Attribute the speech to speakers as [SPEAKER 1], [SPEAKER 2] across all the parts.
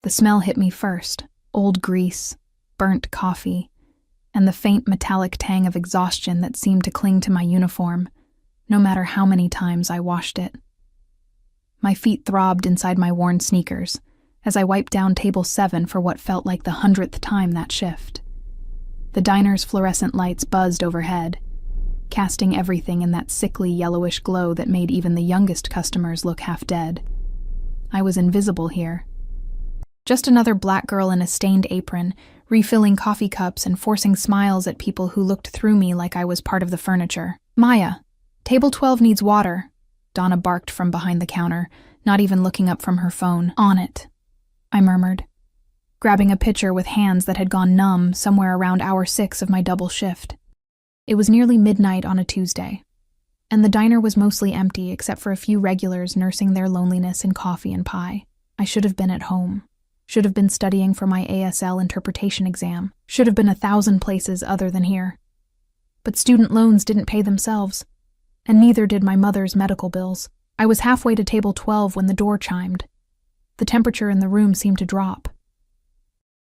[SPEAKER 1] The smell hit me first: old grease, burnt coffee, and the faint metallic tang of exhaustion that seemed to cling to my uniform, no matter how many times I washed it. My feet throbbed inside my worn sneakers as I wiped down table 7 for what felt like the 100th time that shift. The diner's fluorescent lights buzzed overhead, casting everything in that sickly yellowish glow that made even the youngest customers look half dead. I was invisible here. Just another black girl in a stained apron, refilling coffee cups and forcing smiles at people who looked through me like I was part of the furniture. "Maya, table 12 needs water," Donna barked from behind the counter, not even looking up from her phone. "On it," I murmured, grabbing a pitcher with hands that had gone numb somewhere around hour 6 of my double shift. It was nearly midnight on a Tuesday, and the diner was mostly empty except for a few regulars nursing their loneliness in coffee and pie. I should have been at home. Should have been studying for my ASL interpretation exam. Should have been 1,000 places other than here. But student loans didn't pay themselves, and neither did my mother's medical bills. I was halfway to table 12 when the door chimed. The temperature in the room seemed to drop.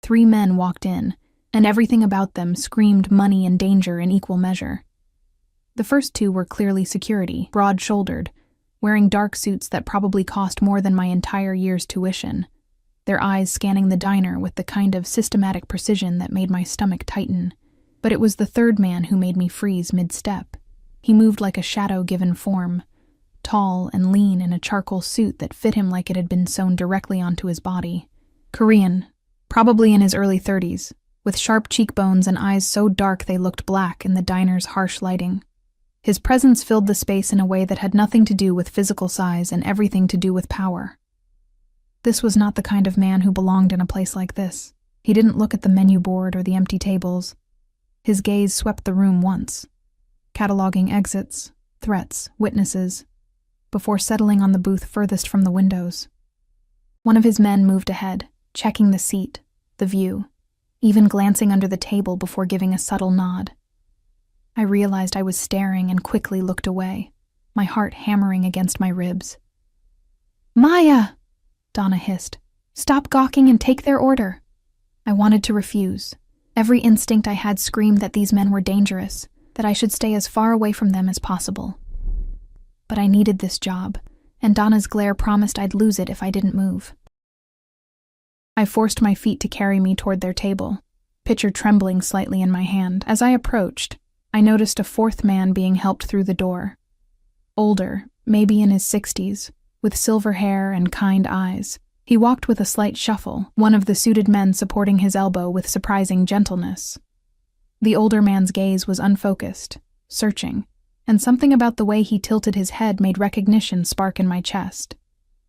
[SPEAKER 1] 3 men walked in, and everything about them screamed money and danger in equal measure. The first 2 were clearly security, broad-shouldered, wearing dark suits that probably cost more than my entire year's tuition, their eyes scanning the diner with the kind of systematic precision that made my stomach tighten. But it was the 3rd man who made me freeze mid-step. He moved like a shadow given form, tall and lean in a charcoal suit that fit him like it had been sewn directly onto his body. Korean, probably in his early 30s, with sharp cheekbones and eyes so dark they looked black in the diner's harsh lighting. His presence filled the space in a way that had nothing to do with physical size and everything to do with power. This was not the kind of man who belonged in a place like this. He didn't look at the menu board or the empty tables. His gaze swept the room once, cataloging exits, threats, witnesses, before settling on the booth furthest from the windows. One of his men moved ahead, checking the seat, the view, even glancing under the table before giving a subtle nod. I realized I was staring and quickly looked away, my heart hammering against my ribs. "Maya!" Donna hissed. "Stop gawking and take their order." I wanted to refuse. Every instinct I had screamed that these men were dangerous, that I should stay as far away from them as possible. But I needed this job, and Donna's glare promised I'd lose it if I didn't move. I forced my feet to carry me toward their table, pitcher trembling slightly in my hand. As I approached, I noticed a 4th man being helped through the door. Older, maybe in his 60s, with silver hair and kind eyes. He walked with a slight shuffle, one of the suited men supporting his elbow with surprising gentleness. The older man's gaze was unfocused, searching, and something about the way he tilted his head made recognition spark in my chest.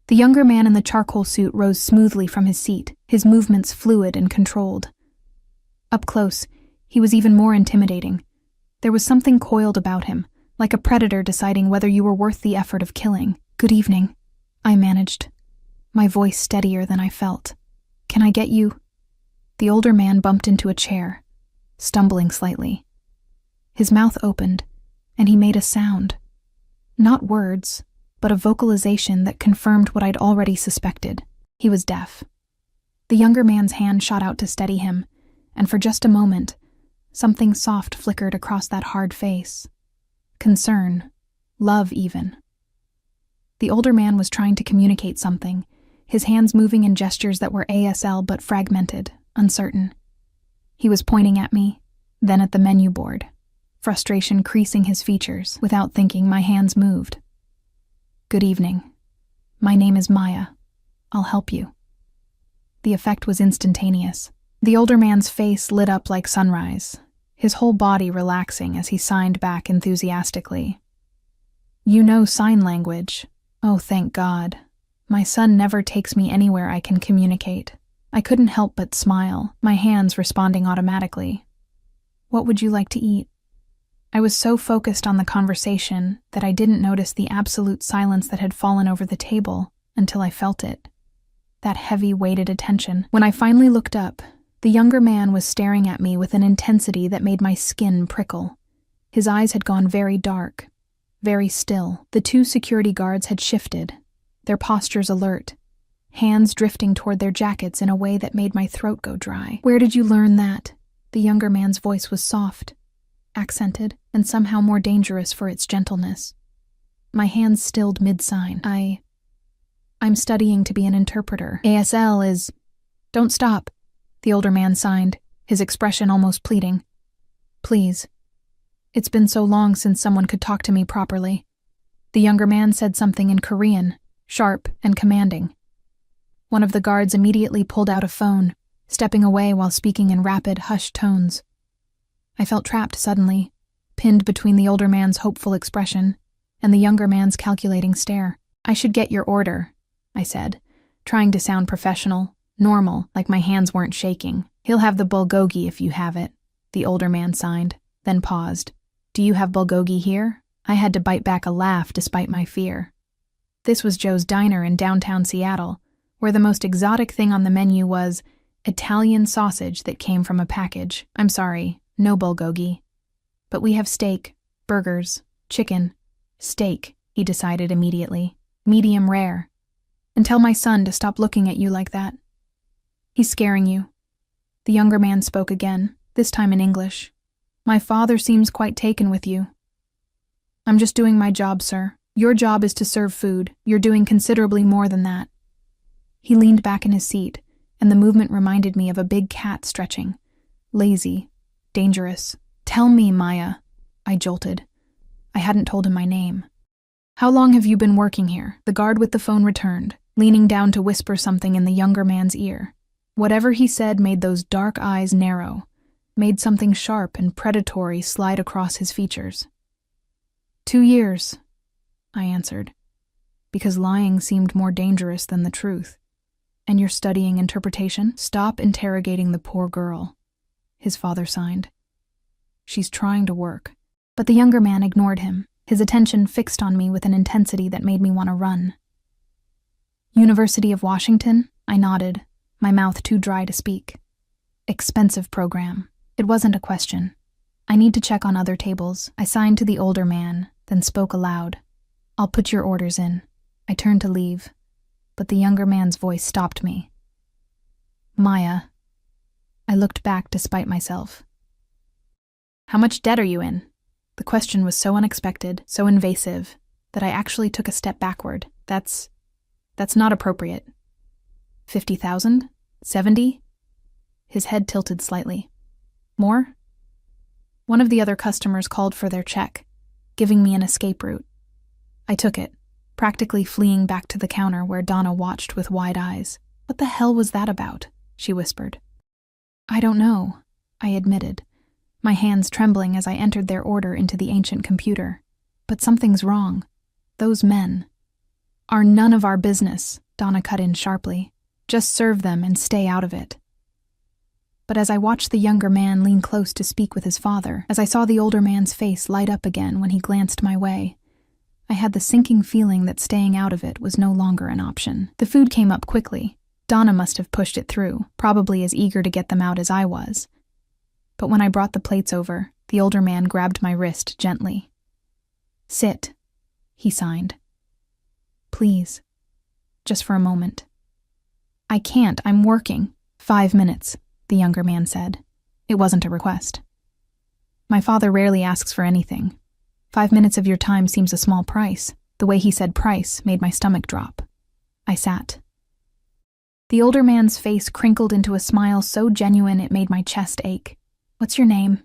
[SPEAKER 1] The younger man in the charcoal suit rose smoothly from his seat, his movements fluid and controlled. Up close, he was even more intimidating. There was something coiled about him, like a predator deciding whether you were worth the effort of killing. "Good evening," I managed, my voice steadier than I felt. "Can I get you?" The older man bumped into a chair, stumbling slightly. His mouth opened, and he made a sound. Not words, but a vocalization that confirmed what I'd already suspected. He was deaf. The younger man's hand shot out to steady him, and for just a moment, something soft flickered across that hard face. Concern, love even. The older man was trying to communicate something, his hands moving in gestures that were ASL but fragmented, uncertain. He was pointing at me, then at the menu board, frustration creasing his features. Without thinking, my hands moved. "Good evening. My name is Maya. I'll help you." The effect was instantaneous. The older man's face lit up like sunrise, his whole body relaxing as he signed back enthusiastically. "You know sign language. Oh, thank God. My son never takes me anywhere I can communicate." I couldn't help but smile, my hands responding automatically. "What would you like to eat?" I was so focused on the conversation that I didn't notice the absolute silence that had fallen over the table until I felt it. That heavy, weighted attention. When I finally looked up, the younger man was staring at me with an intensity that made my skin prickle. His eyes had gone very dark, very still. The 2 security guards had shifted, their postures alert, hands drifting toward their jackets in a way that made my throat go dry. "Where did you learn that?" The younger man's voice was soft, accented, and somehow more dangerous for its gentleness. My hands stilled mid-sign. I'm studying to be an interpreter. ASL is... Don't stop, the older man signed, his expression almost pleading. Please. It's been so long since someone could talk to me properly. The younger man said something in Korean, sharp and commanding. One of the guards immediately pulled out a phone, stepping away while speaking in rapid, hushed tones. I felt trapped suddenly, pinned between the older man's hopeful expression and the younger man's calculating stare. "I should get your order," I said, trying to sound professional, normal, like my hands weren't shaking. "He'll have the bulgogi if you have it," the older man signed, then paused. "Do you have bulgogi here?" I had to bite back a laugh despite my fear. This was Joe's Diner in downtown Seattle, where the most exotic thing on the menu was Italian sausage that came from a package. "I'm sorry, no bulgogi. But we have steak, burgers, chicken." "Steak," he decided immediately. "Medium rare. And tell my son to stop looking at you like that. He's scaring you." The younger man spoke again, this time in English. "My father seems quite taken with you." "I'm just doing my job, sir. Your job is to serve food. You're doing considerably more than that." He leaned back in his seat, and the movement reminded me of a big cat stretching. Lazy, dangerous. "Tell me, Maya," I jolted. I hadn't told him my name. "How long have you been working here?" The guard with the phone returned, leaning down to whisper something in the younger man's ear. Whatever he said made those dark eyes narrow, made something sharp and predatory slide across his features. 2 years, I answered, because lying seemed more dangerous than the truth. "And you're studying interpretation?" "Stop interrogating the poor girl," his father signed. "She's trying to work." But the younger man ignored him, his attention fixed on me with an intensity that made me want to run. "University of Washington?" I nodded, my mouth too dry to speak. "Expensive program." It wasn't a question. "I need to check on other tables." I signed to the older man, then spoke aloud. "I'll put your orders in." I turned to leave, but the younger man's voice stopped me. "Maya." I looked back despite myself. "How much debt are you in?" The question was so unexpected, so invasive, that I actually took a step backward. That's not appropriate. 50,000? 70? His head tilted slightly. "More?" One of the other customers called for their check, giving me an escape route. I took it, practically fleeing back to the counter where Donna watched with wide eyes. "What the hell was that about?" she whispered. "I don't know," I admitted, my hands trembling as I entered their order into the ancient computer. "But something's wrong. Those men are none of our business," Donna cut in sharply. "Just serve them and stay out of it." But as I watched the younger man lean close to speak with his father, as I saw the older man's face light up again when he glanced my way, I had the sinking feeling that staying out of it was no longer an option. The food came up quickly. Donna must have pushed it through, probably as eager to get them out as I was. But when I brought the plates over, the older man grabbed my wrist gently. "Sit," he signed. "Please. Just for a moment." "I can't, I'm working." 5 minutes, the younger man said. It wasn't a request. My father rarely asks for anything. 5 minutes of your time seems a small price. The way he said price made my stomach drop. I sat. The older man's face crinkled into a smile so genuine it made my chest ache. "What's your name?"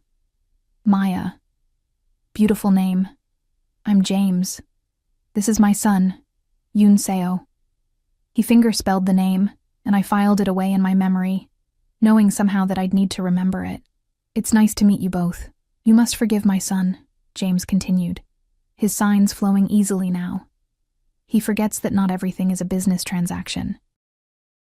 [SPEAKER 1] "Maya." "Beautiful name. I'm James. This is my son, Yoon Seo." He fingerspelled the name, and I filed it away in my memory, knowing somehow that I'd need to remember it. "It's nice to meet you both. You must forgive my son," James continued, his signs flowing easily now. "He forgets that not everything is a business transaction."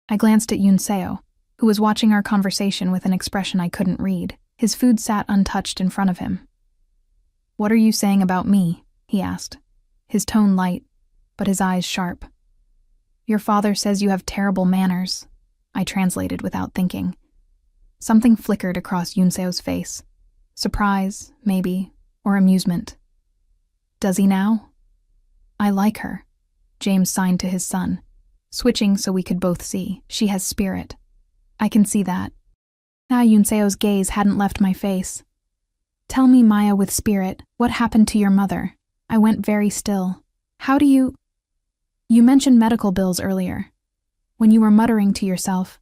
[SPEAKER 1] I glanced at Yoon Seo, who was watching our conversation with an expression I couldn't read. His food sat untouched in front of him. "What are you saying about me?" he asked, his tone light, but his eyes sharp. "Your father says you have terrible manners," I translated without thinking. Something flickered across Yoon Seo's face. Surprise, maybe, or amusement. "Does he now?" "I like her," James signed to his son. switching so we could both see. She has spirit. I can see that. Yoonseo's gaze hadn't left my face. Tell me, Maya with spirit, what happened to your mother? I went very still. How do you... You mentioned medical bills earlier. When you were muttering to yourself.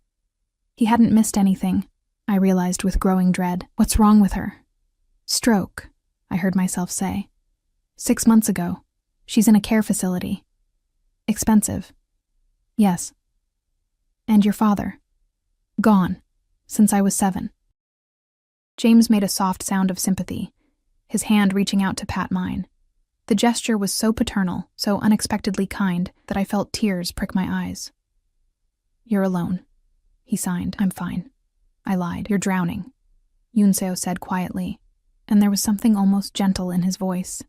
[SPEAKER 1] He hadn't missed anything, I realized with growing dread. What's wrong with her? Stroke, I heard myself say. 6 months ago. She's in a care facility. Expensive. Yes. And your father? Gone. Since I was 7. James made a soft sound of sympathy, his hand reaching out to pat mine. The gesture was so paternal, so unexpectedly kind, that I felt tears prick my eyes. You're alone, he signed. I'm fine. I lied. You're drowning, Yoonseo said quietly, and there was something almost gentle in his voice.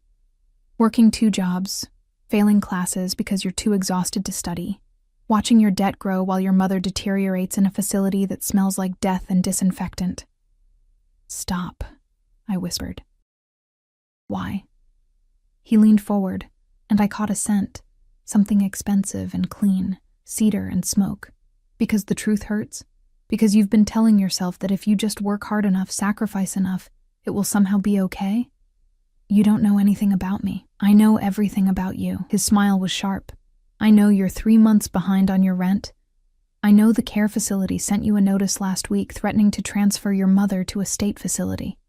[SPEAKER 1] Working 2 jobs, failing classes because you're too exhausted to study, watching your debt grow while your mother deteriorates in a facility that smells like death and disinfectant. Stop, I whispered. Why? He leaned forward, and I caught a scent, something expensive and clean, cedar and smoke. Because the truth hurts? Because you've been telling yourself that if you just work hard enough, sacrifice enough, it will somehow be okay? You don't know anything about me. I know everything about you. His smile was sharp. I know you're 3 months behind on your rent. I know the care facility sent you a notice last week threatening to transfer your mother to a state facility.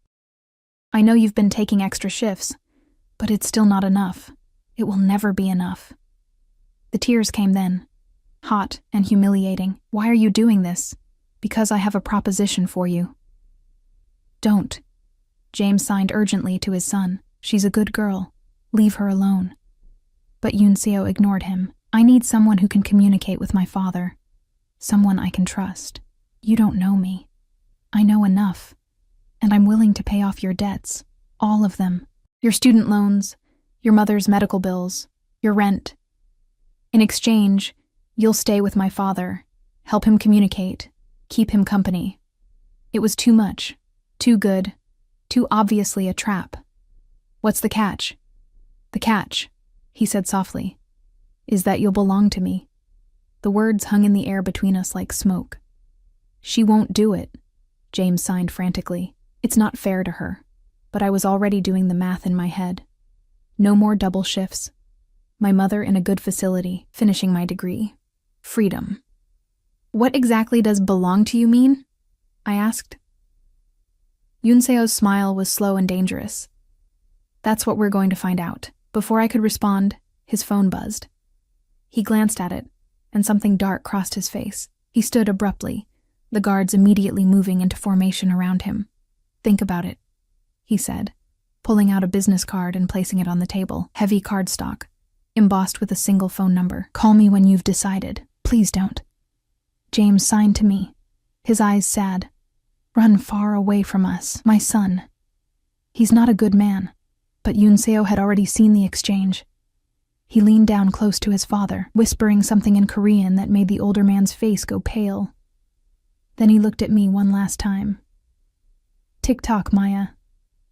[SPEAKER 1] I know you've been taking extra shifts, but it's still not enough. It will never be enough. The tears came then, hot and humiliating. Why are you doing this? Because I have a proposition for you. Don't. James signed urgently to his son. She's a good girl. Leave her alone. But Yoonseo ignored him. I need someone who can communicate with my father. Someone I can trust. You don't know me. I know enough. And I'm willing to pay off your debts. All of them. Your student loans, your mother's medical bills, your rent. In exchange, you'll stay with my father, help him communicate, keep him company. It was too much, too good, too obviously a trap. What's the catch? The catch, he said softly, is that you'll belong to me. The words hung in the air between us like smoke. She won't do it, James signed frantically. It's not fair to her. But I was already doing the math in my head. No more double shifts. My mother in a good facility, finishing my degree. Freedom. What exactly does belong to you mean? I asked. Yoonseo's smile was slow and dangerous. That's what we're going to find out. Before I could respond, his phone buzzed. He glanced at it, and something dark crossed his face. He stood abruptly, the guards immediately moving into formation around him. Think about it, he said, pulling out a business card and placing it on the table. Heavy cardstock, embossed with a single phone number. Call me when you've decided. Please don't. James signed to me, his eyes sad. Run far away from us, my son. He's not a good man, but Yoonseo had already seen the exchange. He leaned down close to his father, whispering something in Korean that made the older man's face go pale. Then he looked at me one last time. Tick-tock, Maya.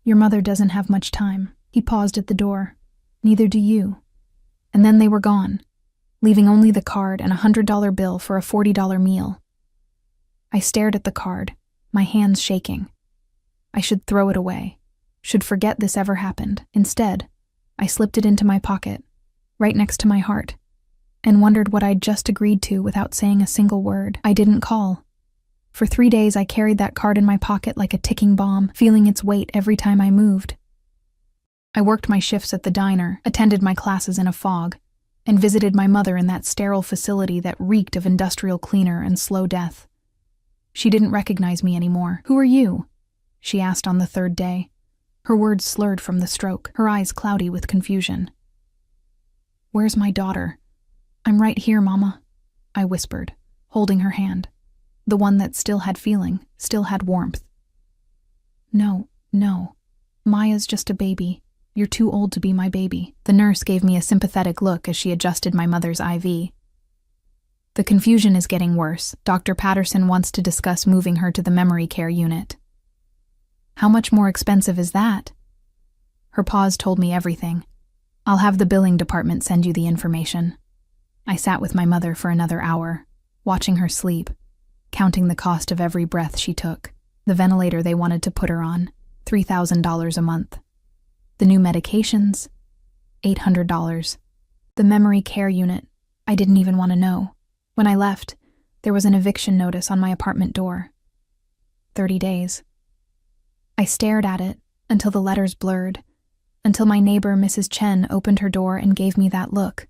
[SPEAKER 1] Your mother doesn't have much time. He paused at the door. Neither do you. And then they were gone, leaving only the card and a $100 bill for a $40 meal. I stared at the card, my hands shaking. I should throw it away, should forget this ever happened. Instead, I slipped it into my pocket, right next to my heart, and wondered what I'd just agreed to without saying a single word. I didn't call. For 3 days, I carried that card in my pocket like a ticking bomb, feeling its weight every time I moved. I worked my shifts at the diner, attended my classes in a fog, and visited my mother in that sterile facility that reeked of industrial cleaner and slow death. She didn't recognize me anymore. Who are you? She asked on the 3rd day, her words slurred from the stroke, her eyes cloudy with confusion. Where's my daughter? I'm right here, Mama, I whispered, holding her hand. The one that still had feeling, still had warmth. No. Maya's just a baby. You're too old to be my baby. The nurse gave me a sympathetic look as she adjusted my mother's IV. The confusion is getting worse. Dr. Patterson wants to discuss moving her to the memory care unit. How much more expensive is that? Her pause told me everything. I'll have the billing department send you the information. I sat with my mother for another hour, watching her sleep, counting the cost of every breath she took. The ventilator they wanted to put her on, $3,000 a month. The new medications, $800. The memory care unit, I didn't even want to know. When I left, there was an eviction notice on my apartment door. 30 days. I stared at it until the letters blurred, until my neighbor, Mrs. Chen, opened her door and gave me that look.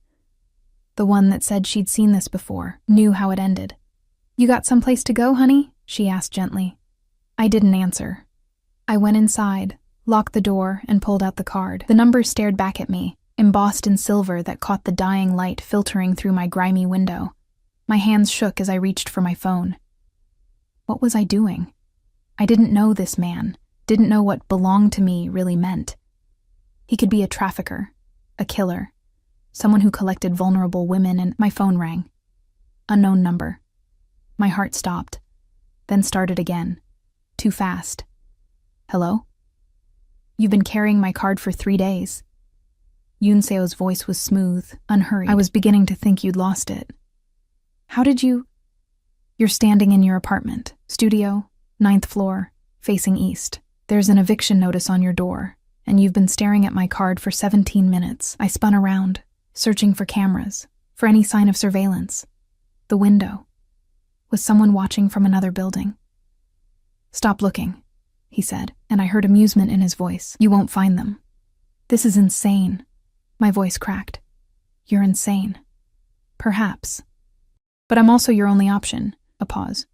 [SPEAKER 1] The one that said she'd seen this before, knew how it ended. "You got someplace to go, honey?" she asked gently. I didn't answer. I went inside, locked the door, and pulled out the card. The numbers stared back at me, embossed in silver that caught the dying light filtering through my grimy window. My hands shook as I reached for my phone. What was I doing? I didn't know this man, didn't know what belonged to me really meant. He could be a trafficker, a killer, someone who collected vulnerable women, and my phone rang. Unknown number. My heart stopped, then started again. Too fast. Hello? You've been carrying my card for 3 days. Yoon Seo's voice was smooth, unhurried. I was beginning to think you'd lost it. How did you? You're standing in your apartment, studio, 9th floor, facing east. There's an eviction notice on your door, and you've been staring at my card for 17 minutes. I spun around, searching for cameras, for any sign of surveillance. The window. Was someone watching from another building? "Stop looking," he said, and I heard amusement in his voice. "You won't find them. This is insane." My voice cracked. "You're insane." "Perhaps. But I'm also your only option." A pause.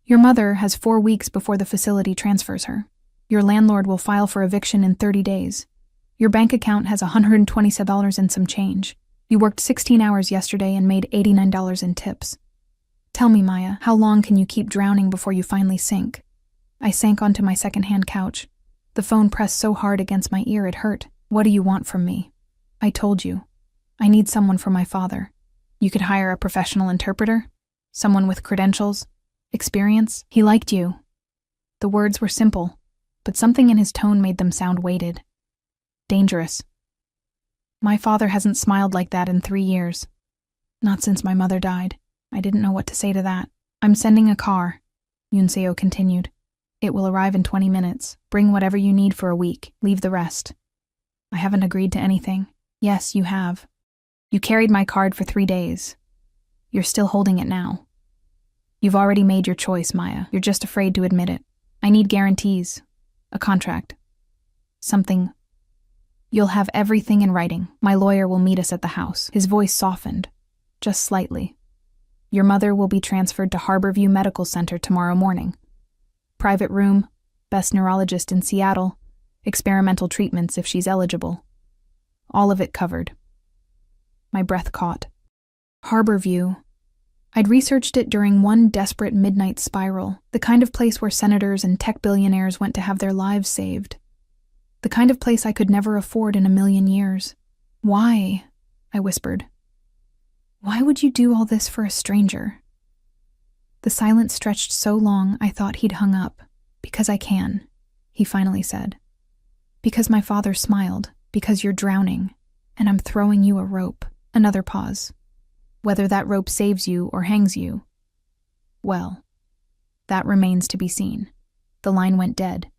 [SPEAKER 1] "Your mother has 4 weeks before the facility transfers her. Your landlord will file for eviction in 30 days. Your bank account has $127 and some change. You worked 16 hours yesterday and made $89 in tips. Tell me, Maya, how long can you keep drowning before you finally sink?" I sank onto my second-hand couch. The phone pressed so hard against my ear it hurt. "What do you want from me?" "I told you. I need someone for my father. You could hire a professional interpreter? Someone with credentials? Experience? He liked you." The words were simple, but something in his tone made them sound weighted. Dangerous. My father hasn't smiled like that in 3 years. Not since my mother died. I didn't know what to say to that. "I'm sending a car," Yoon Seo continued. "It will arrive in 20 minutes. Bring whatever you need for a week. Leave the rest." "I haven't agreed to anything." "Yes, you have. You carried my card for 3 days. You're still holding it now. You've already made your choice, Maya. You're just afraid to admit it. I need guarantees. A contract. Something. You'll have everything in writing. My lawyer will meet us at the house." His voice softened, just slightly. "Your mother will be transferred to Harborview Medical Center tomorrow morning. Private room, best neurologist in Seattle, experimental treatments if she's eligible. All of it covered." My breath caught. Harborview. I'd researched it during one desperate midnight spiral, the kind of place where senators and tech billionaires went to have their lives saved. The kind of place I could never afford in a million years. "Why?" I whispered. "Why would you do all this for a stranger?" The silence stretched so long I thought he'd hung up. "Because I can," he finally said. "Because my father smiled. Because you're drowning, and I'm throwing you a rope." Another pause. "Whether that rope saves you or hangs you, well, that remains to be seen." The line went dead.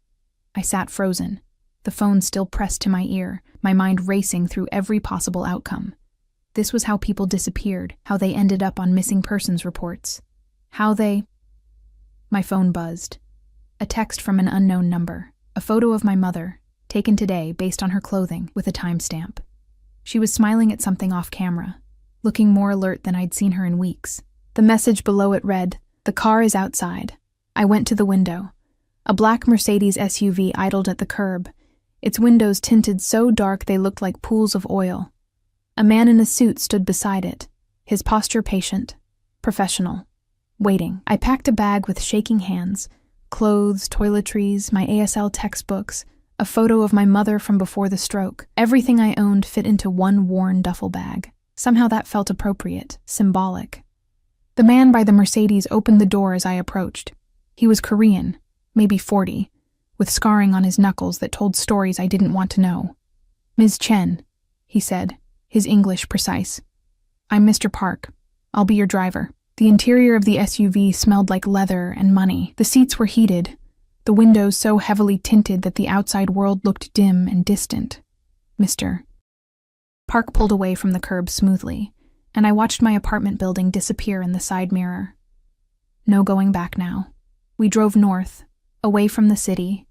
[SPEAKER 1] I sat frozen, the phone still pressed to my ear, my mind racing through every possible outcome. This was how people disappeared, how they ended up on missing persons reports. My phone buzzed. A text from an unknown number. A photo of my mother, taken today based on her clothing, with a timestamp. She was smiling at something off camera, looking more alert than I'd seen her in weeks. The message below it read, "The car is outside." I went to the window. A black Mercedes SUV idled at the curb, its windows tinted so dark they looked like pools of oil. A man in a suit stood beside it, his posture patient, professional, waiting. I packed a bag with shaking hands, clothes, toiletries, my ASL textbooks, a photo of my mother from before the stroke. Everything I owned fit into one worn duffel bag. Somehow that felt appropriate, symbolic. The man by the Mercedes opened the door as I approached. He was Korean, maybe 40, with scarring on his knuckles that told stories I didn't want to know. "Ms. Chen," he said, his English precise. I'm Mr. Park. I'll be your driver. The interior of the SUV smelled like leather and money. The seats were heated, the windows so heavily tinted that the outside world looked dim and distant. Mr. Park pulled away from the curb smoothly, and I watched my apartment building disappear in the side mirror. No going back now. We drove north, away from the city,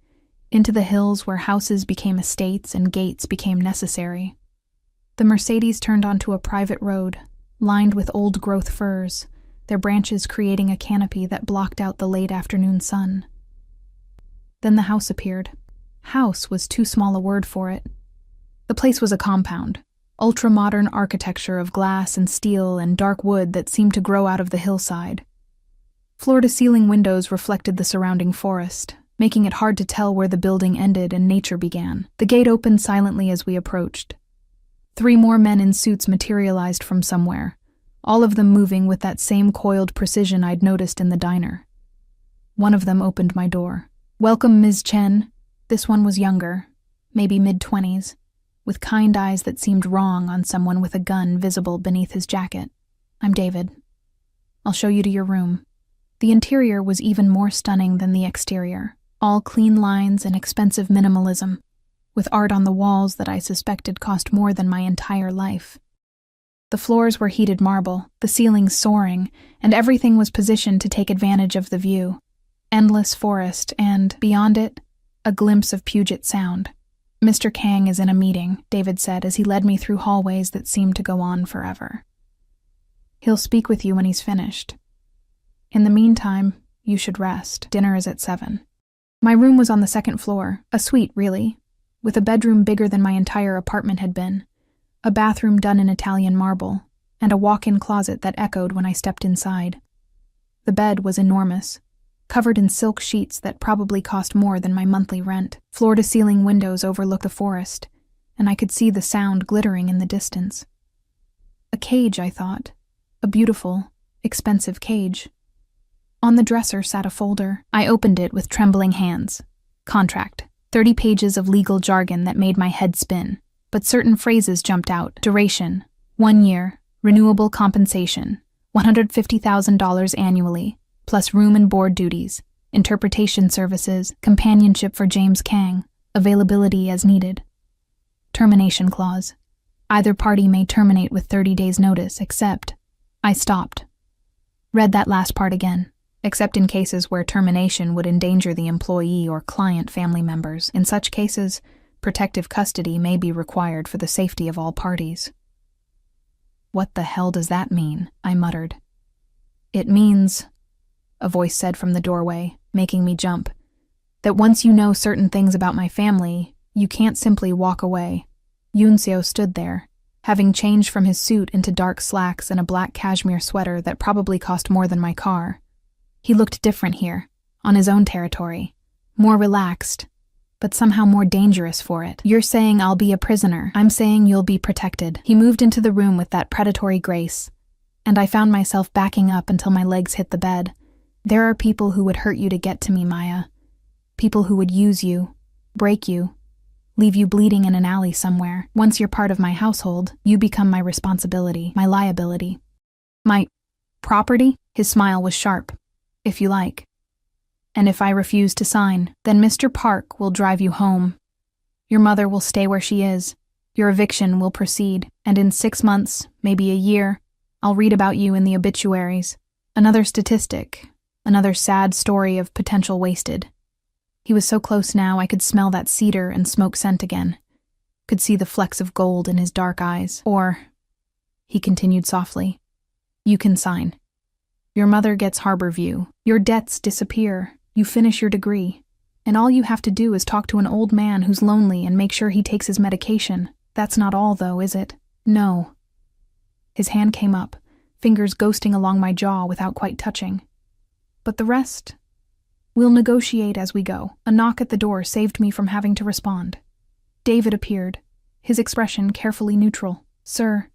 [SPEAKER 1] into the hills where houses became estates and gates became necessary. The Mercedes turned onto a private road, lined with old-growth firs, their branches creating a canopy that blocked out the late afternoon sun. Then the house appeared. House was too small a word for it. The place was a compound, ultra-modern architecture of glass and steel and dark wood that seemed to grow out of the hillside. Floor-to-ceiling windows reflected the surrounding forest, making it hard to tell where the building ended and nature began. The gate opened silently as we approached. 3 more men in suits materialized from somewhere, all of them moving with that same coiled precision I'd noticed in the diner. One of them opened my door. "Welcome, Ms. Chen." This one was younger, maybe mid-20s, with kind eyes that seemed wrong on someone with a gun visible beneath his jacket. "I'm David. I'll show you to your room." The interior was even more stunning than the exterior, all clean lines and expensive minimalism, with art on the walls that I suspected cost more than my entire life. The floors were heated marble, the ceilings soaring, and everything was positioned to take advantage of the view. Endless forest, and, beyond it, a glimpse of Puget Sound. "Mr. Kang is in a meeting," David said as he led me through hallways that seemed to go on forever. "He'll speak with you when he's finished. In the meantime, you should rest. Dinner is at 7. My room was on the 2nd floor, a suite, really, with a bedroom bigger than my entire apartment had been, a bathroom done in Italian marble, and a walk-in closet that echoed when I stepped inside. The bed was enormous, covered in silk sheets that probably cost more than my monthly rent. Floor-to-ceiling windows overlooked the forest, and I could see the Sound glittering in the distance. A cage, I thought. A beautiful, expensive cage. On the dresser sat a folder. I opened it with trembling hands. Contract. 30 pages of legal jargon that made my head spin, but certain phrases jumped out. Duration. 1 year. Renewable compensation. $150,000 annually, plus room and board duties. Interpretation services. Companionship for James Kang. Availability as needed. Termination clause. Either party may terminate with 30 days' notice, except... I stopped. Read that last part again. Except in cases where termination would endanger the employee or client family members. In such cases, protective custody may be required for the safety of all parties. "What the hell does that mean?" I muttered. "It means," a voice said from the doorway, making me jump, "that once you know certain things about my family, you can't simply walk away." Yunseo stood there, having changed from his suit into dark slacks and a black cashmere sweater that probably cost more than my car. He looked different here, on his own territory, more relaxed, but somehow more dangerous for it. "You're saying I'll be a prisoner. I'm saying you'll be protected." He moved into the room with that predatory grace, and I found myself backing up until my legs hit the bed. "There are people who would hurt you to get to me, Maya. People who would use you, break you, leave you bleeding in an alley somewhere. Once you're part of my household, you become my responsibility, my liability. My property?" His smile was sharp. "If you like. And if I refuse to sign, then Mr. Park will drive you home. Your mother will stay where she is. Your eviction will proceed, and in 6 months, maybe a year, I'll read about you in the obituaries. Another statistic, another sad story of potential wasted." He was so close now I could smell that cedar and smoke scent again. Could see the flecks of gold in his dark eyes. "Or," he continued softly, "you can sign. Your mother gets harbor view. Your debts disappear. You finish your degree. And all you have to do is talk to an old man who's lonely and make sure he takes his medication. That's not all, though, is it?" "No." His hand came up, fingers ghosting along my jaw without quite touching. "But the rest? We'll negotiate as we go." A knock at the door saved me from having to respond. David appeared, his expression carefully neutral. "Sir,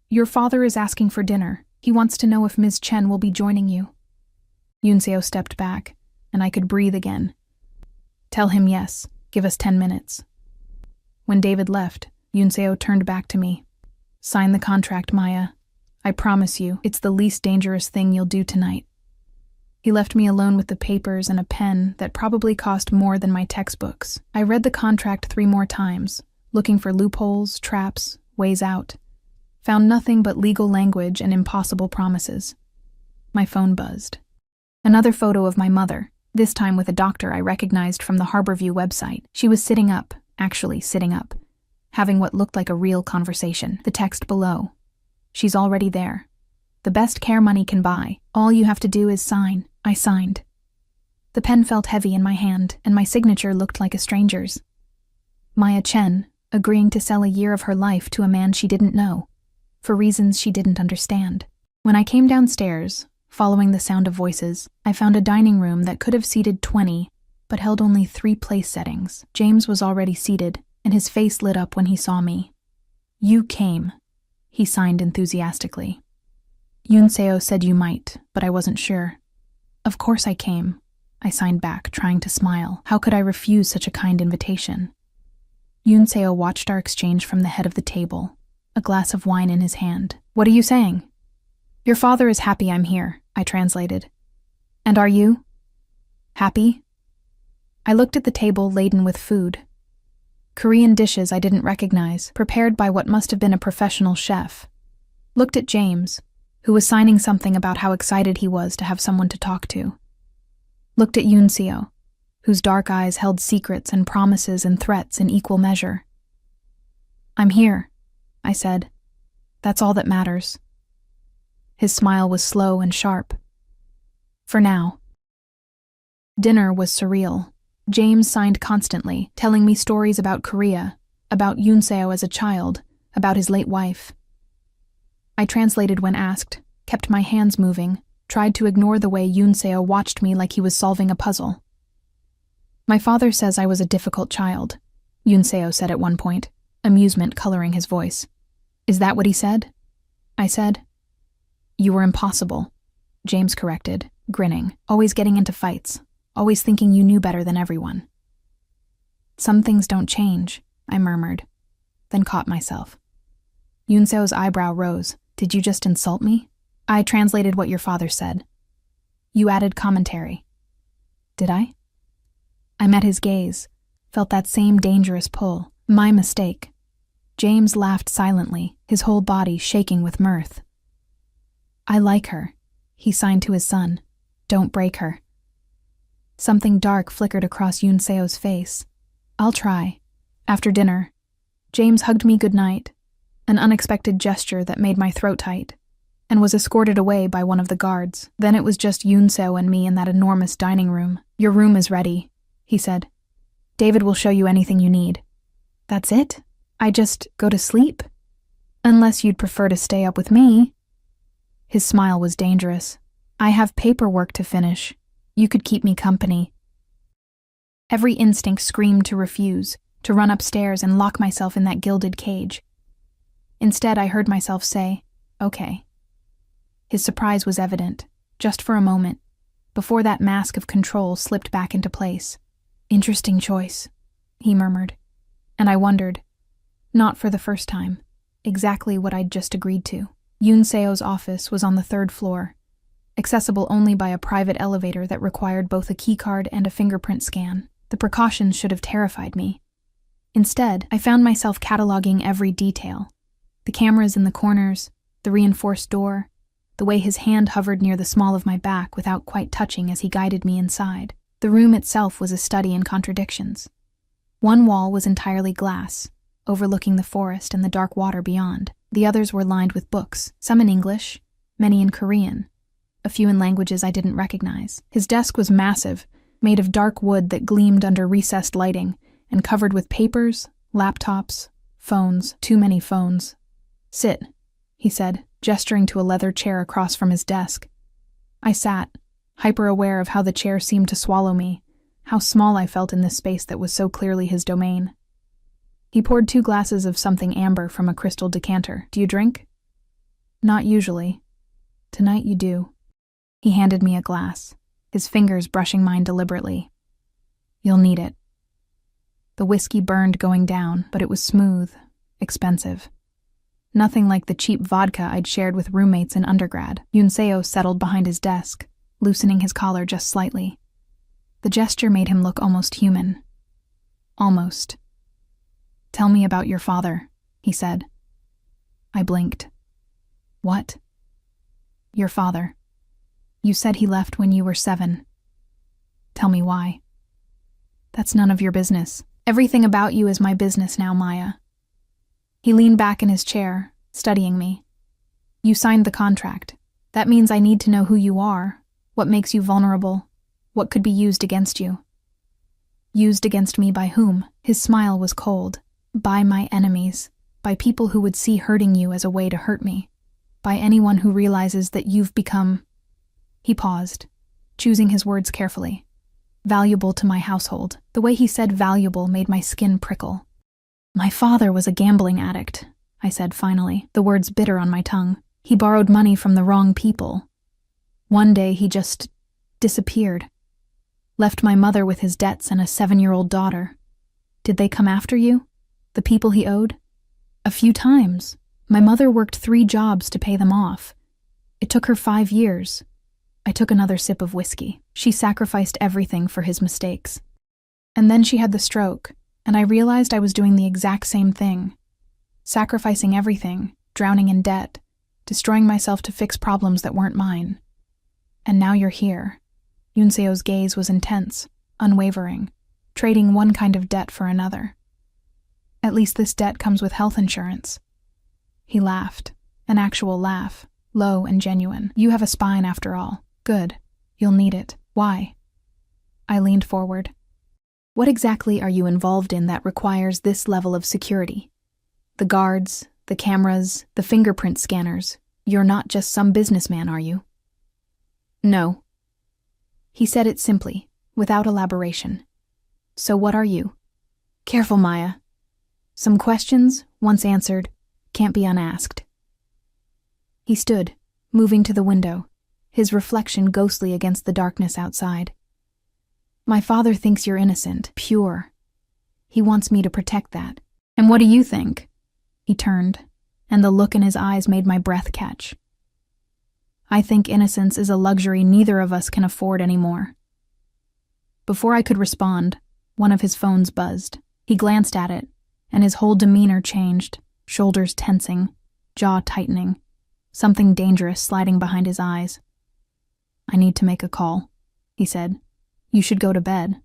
[SPEAKER 1] your father is asking for dinner. He wants to know if Ms. Chen will be joining you." Yunseo stepped back, and I could breathe again. "Tell him yes. Give us 10 minutes. When David left, Yunseo turned back to me. "Sign the contract, Maya. I promise you, it's the least dangerous thing you'll do tonight." He left me alone with the papers and a pen that probably cost more than my textbooks. I read the contract 3 more times, looking for loopholes, traps, ways out. Found nothing but legal language and impossible promises. My phone buzzed. Another photo of my mother, this time with a doctor I recognized from the Harborview website. She was sitting up, actually sitting up, having what looked like a real conversation. The text below: "She's already there. The best care money can buy. All you have to do is sign." I signed. The pen felt heavy in my hand, and my signature looked like a stranger's. Maya Chen, agreeing to sell a year of her life to a man she didn't know, for reasons she didn't understand. When I came downstairs, following the sound of voices, I found a dining room that could have seated 20, but held only 3 place settings. James was already seated, and his face lit up when he saw me. "You came," he signed enthusiastically. "Yunseo said you might, but I wasn't sure." "Of course I came," I signed back, trying to smile. How could I refuse such a kind invitation? Yunseo watched our exchange from the head of the table, a glass of wine in his hand. "What are you saying?" "Your father is happy I'm here," I translated. "And are you?" "Happy?" I looked at the table laden with food. Korean dishes I didn't recognize, prepared by what must have been a professional chef. Looked at James, who was signing something about how excited he was to have someone to talk to. Looked at Yunseo, whose dark eyes held secrets and promises and threats in equal measure. "I'm here," I said. "That's all that matters." His smile was slow and sharp. "For now." Dinner was surreal. James signed constantly, telling me stories about Korea, about Yunseo as a child, about his late wife. I translated when asked, kept my hands moving, tried to ignore the way Yunseo watched me like he was solving a puzzle. "My father says I was a difficult child," Yunseo said at one point, amusement coloring his voice. "Is that what he said?" I said. "You were impossible," James corrected, grinning, "always getting into fights, always thinking you knew better than everyone." "Some things don't change," I murmured, then caught myself. Yunseo's eyebrow rose. "Did you just insult me?" I translated what your father said. "You added commentary." "Did I?" I met his gaze, felt that same dangerous pull. My mistake. James laughed silently, his whole body shaking with mirth. "I like her," he signed to his son. "Don't break her." Something dark flickered across Yunseo's face. "I'll try." After dinner, James hugged me goodnight, an unexpected gesture that made my throat tight, and was escorted away by one of the guards. Then it was just Yunseo and me in that enormous dining room. "Your room is ready," he said. "David will show you anything you need." "That's it? I just go to sleep? Unless you'd prefer to stay up with me." His smile was dangerous. "I have paperwork to finish. You could keep me company." Every instinct screamed to refuse, to run upstairs and lock myself in that gilded cage. Instead, I heard myself say, "Okay." His surprise was evident, just for a moment, before that mask of control slipped back into place. "Interesting choice," he murmured, and I wondered, not for the first time, exactly what I'd just agreed to. Yunseo's office was on the 3rd floor, accessible only by a private elevator that required both a keycard and a fingerprint scan. The precautions should have terrified me. Instead, I found myself cataloging every detail. The cameras in the corners, the reinforced door, the way his hand hovered near the small of my back without quite touching as he guided me inside. The room itself was a study in contradictions. One wall was entirely glass, overlooking the forest and the dark water beyond. The others were lined with books, some in English, many in Korean, a few in languages I didn't recognize. His desk was massive, made of dark wood that gleamed under recessed lighting, and covered with papers, laptops, phones, too many phones. "Sit," he said, gesturing to a leather chair across from his desk. I sat, hyper-aware of how the chair seemed to swallow me, how small I felt in this space that was so clearly his domain. He poured 2 glasses of something amber from a crystal decanter. "Do you drink?" "Not usually. Tonight you do." He handed me a glass, his fingers brushing mine deliberately. "You'll need it." The whiskey burned going down, but it was smooth, expensive. Nothing like the cheap vodka I'd shared with roommates in undergrad. Yunseo settled behind his desk, loosening his collar just slightly. The gesture made him look almost human. Almost. "Tell me about your father," he said. I blinked. "What?" "Your father. You said he left when you were 7. Tell me why." "That's none of your business. Everything about you is my business now, Maya." He leaned back in his chair, studying me. "You signed the contract. That means I need to know who you are, what makes you vulnerable, what could be used against you." "Used against me by whom?" His smile was cold. "By my enemies, by people who would see hurting you as a way to hurt me, by anyone who realizes that you've become—" He paused, choosing his words carefully. "Valuable to my household." The way he said valuable made my skin prickle. "My father was a gambling addict," I said finally, the words bitter on my tongue. "He borrowed money from the wrong people. One day he just disappeared. Left my mother with his debts and a 7-year-old daughter. Did they come after you? The people he owed?" "A few times. My mother worked 3 jobs to pay them off. It took her 5 years. I took another sip of whiskey. She sacrificed everything for his mistakes. And then she had the stroke, and I realized I was doing the exact same thing. Sacrificing everything, drowning in debt, destroying myself to fix problems that weren't mine. And now you're here." Yunseo's gaze was intense, unwavering, trading one kind of debt for another. "At least this debt comes with health insurance." He laughed, an actual laugh, low and genuine. "You have a spine after all. Good. You'll need it. Why?" I leaned forward. "What exactly are you involved in that requires this level of security? The guards, the cameras, the fingerprint scanners. You're not just some businessman, are you?" "No." He said it simply, without elaboration. "So what are you?" "Careful, Maya. Some questions, once answered, can't be unasked." He stood, moving to the window, his reflection ghostly against the darkness outside. "My father thinks you're innocent, pure. He wants me to protect that. And what do you think?" He turned, and the look in his eyes made my breath catch. "I think innocence is a luxury neither of us can afford anymore." Before I could respond, one of his phones buzzed. He glanced at it, and his whole demeanor changed, shoulders tensing, jaw tightening, something dangerous sliding behind his eyes. "I need to make a call," he said. "You should go to bed."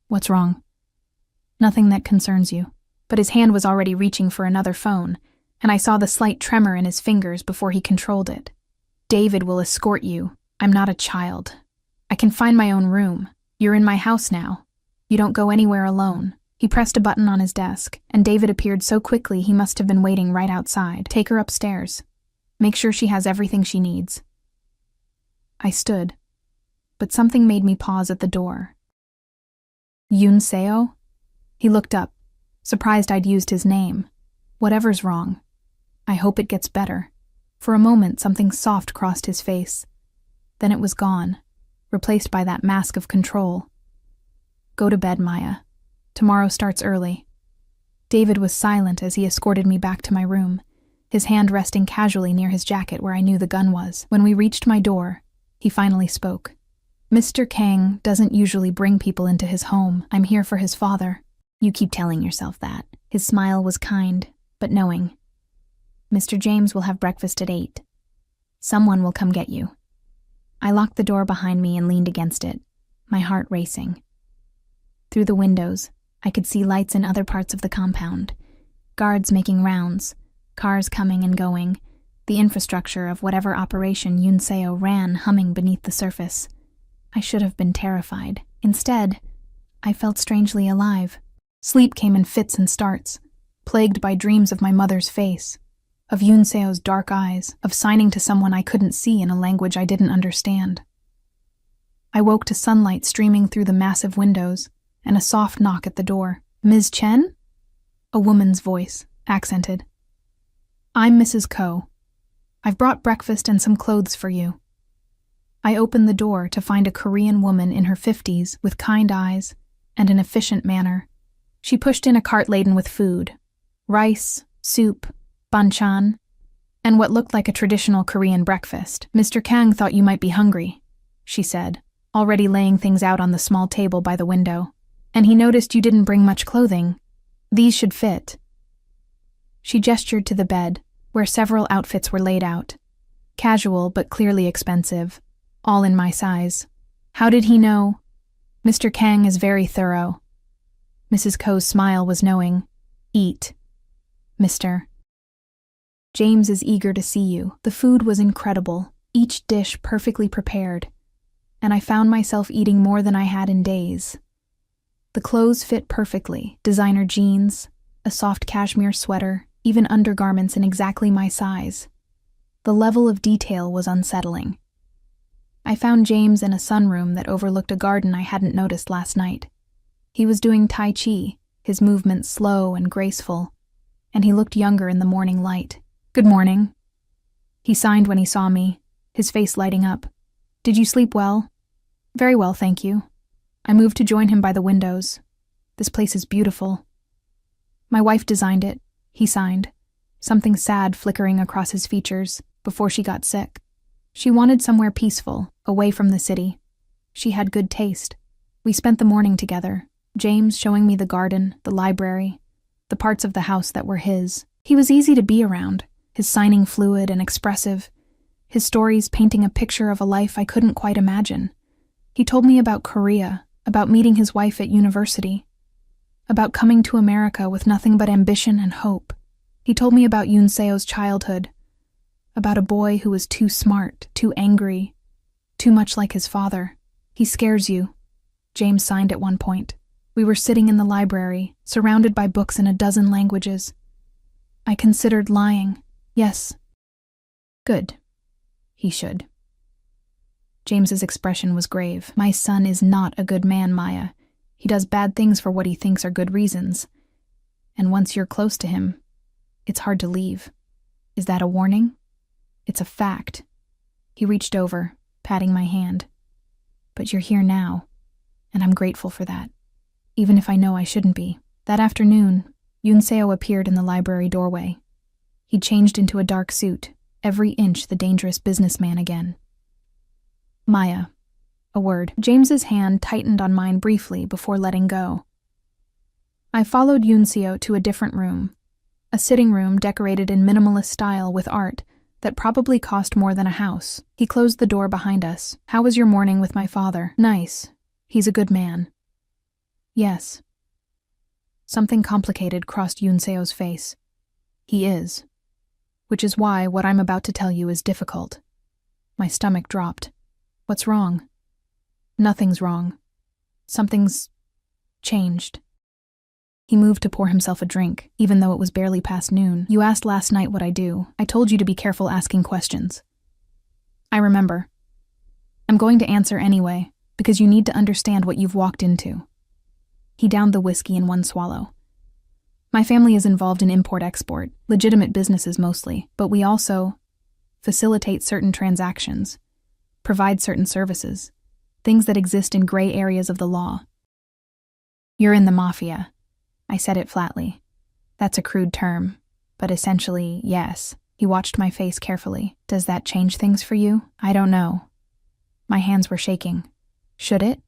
[SPEAKER 1] "What's wrong?" "Nothing that concerns you." But his hand was already reaching for another phone, and I saw the slight tremor in his fingers before he controlled it. "David will escort you. I'm not a child. I can find my own room. You're in my house now. You don't go anywhere alone." He pressed a button on his desk, and David appeared so quickly he must have been waiting right outside. "Take her upstairs. Make sure she has everything she needs." I stood, but something made me pause at the door. "Yunseo?" He looked up, surprised I'd used his name. "Whatever's wrong. I hope it gets better." For a moment, something soft crossed his face. Then it was gone, replaced by that mask of control. "Go to bed, Maya. Tomorrow starts early." David was silent as he escorted me back to my room, his hand resting casually near his jacket where I knew the gun was. When we reached my door, he finally spoke. "Mr. Kang doesn't usually bring people into his home. I'm here for his father." "You keep telling yourself that." His smile was kind, but knowing. "Mr. James will have breakfast at 8. Someone will come get you." I locked the door behind me and leaned against it, my heart racing. Through the windows, I could see lights in other parts of the compound, guards making rounds, cars coming and going, the infrastructure of whatever operation Yunseo ran humming beneath the surface. I should have been terrified. Instead, I felt strangely alive. Sleep came in fits and starts, plagued by dreams of my mother's face, of Yunseo's dark eyes, of signing to someone I couldn't see in a language I didn't understand. I woke to sunlight streaming through the massive windows, and a soft knock at the door. "Ms. Chen?" A woman's voice, accented. "I'm Mrs. Ko. I've brought breakfast and some clothes for you." I opened the door to find a Korean woman in her 50s with kind eyes and an efficient manner. She pushed in a cart laden with food: rice, soup, banchan, and what looked like a traditional Korean breakfast. Mr. Kang thought you might be hungry, she said, already laying things out on the small table by the window. And he noticed you didn't bring much clothing. These should fit. She gestured to the bed, where several outfits were laid out. Casual but clearly expensive, all in my size. How did he know? Mr. Kang is very thorough. Mrs. Ko's smile was knowing. Eat, Mr. James is eager to see you. The food was incredible, each dish perfectly prepared, and I found myself eating more than I had in days. The clothes fit perfectly, designer jeans, a soft cashmere sweater, even undergarments in exactly my size. The level of detail was unsettling. I found James in a sunroom that overlooked a garden I hadn't noticed last night. He was doing Tai Chi, his movements slow and graceful, and he looked younger in the morning light. Good morning. He signed when he saw me, his face lighting up. Did you sleep well? Very well, thank you. I moved to join him by the windows. This place is beautiful. My wife designed it, he signed, something sad flickering across his features before she got sick. She wanted somewhere peaceful, away from the city. She had good taste. We spent the morning together, James showing me the garden, the library, the parts of the house that were his. He was easy to be around, his signing fluid and expressive, his stories painting a picture of a life I couldn't quite imagine. He told me about Korea, about meeting his wife at university, about coming to America with nothing but ambition and hope. He told me about Yoon Seo's childhood, about a boy who was too smart, too angry, too much like his father. He scares you, James signed at one point. We were sitting in the library, surrounded by books in a dozen languages. I considered lying. Yes. Good. He should. James's expression was grave. My son is not a good man, Maya. He does bad things for what he thinks are good reasons. And once you're close to him, it's hard to leave. Is that a warning? It's a fact. He reached over, patting my hand. But you're here now, and I'm grateful for that, even if I know I shouldn't be. That afternoon, Yoon Seo appeared in the library doorway. He'd changed into a dark suit, every inch the dangerous businessman again. Maya. A word. James's hand tightened on mine briefly before letting go. I followed Yoon Seo to a different room, a sitting room decorated in minimalist style with art that probably cost more than a house. He closed the door behind us. How was your morning with my father? Nice. He's a good man. Yes. Something complicated crossed Yoon Seo's face. He is. Which is why what I'm about to tell you is difficult. My stomach dropped. What's wrong? Nothing's wrong. Something's changed. He moved to pour himself a drink, even though it was barely past noon. You asked last night what I do. I told you to be careful asking questions. I remember. I'm going to answer anyway, because you need to understand what you've walked into. He downed the whiskey in one swallow. My family is involved in import-export, legitimate businesses mostly, but we also facilitate certain transactions, provide certain services, things that exist in gray areas of the law. You're in the mafia. I said it flatly. That's a crude term, but essentially, yes. He watched my face carefully. Does that change things for you? I don't know. My hands were shaking. Should it?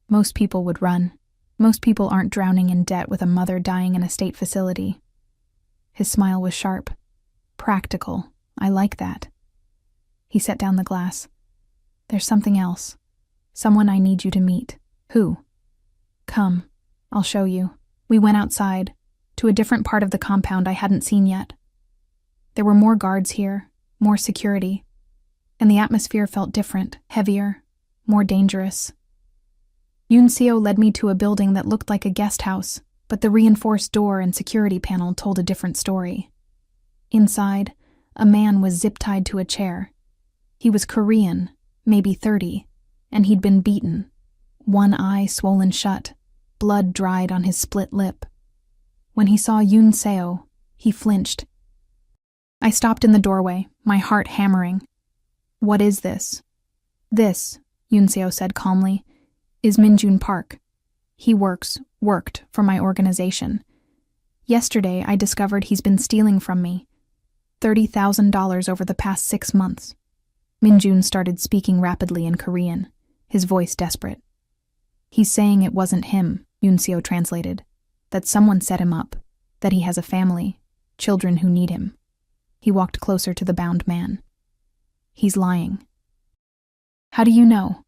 [SPEAKER 1] Most people would run. Most people aren't drowning in debt with a mother dying in a state facility. His smile was sharp. Practical. I like that. He set down the glass. There's something else. Someone I need you to meet. Who? Come. I'll show you. We went outside, to a different part of the compound I hadn't seen yet. There were more guards here, more security, and the atmosphere felt different, heavier, more dangerous. Yoon Seo led me to a building that looked like a guest house, but the reinforced door and security panel told a different story. Inside, a man was zip-tied to a chair. He was Korean, maybe 30, and he'd been beaten, one eye swollen shut, blood dried on his split lip. When he saw Yoon Seo, he flinched. I stopped in the doorway, my heart hammering. What is this? This, Yoon Seo said calmly, is Minjun Park. He worked for my organization. Yesterday, I discovered he's been stealing from me. $30,000 over the past 6 months. Minjun started speaking rapidly in Korean, his voice desperate. He's saying it wasn't him, Yunseo translated. That someone set him up. That he has a family, children who need him. He walked closer to the bound man. He's lying. How do you know?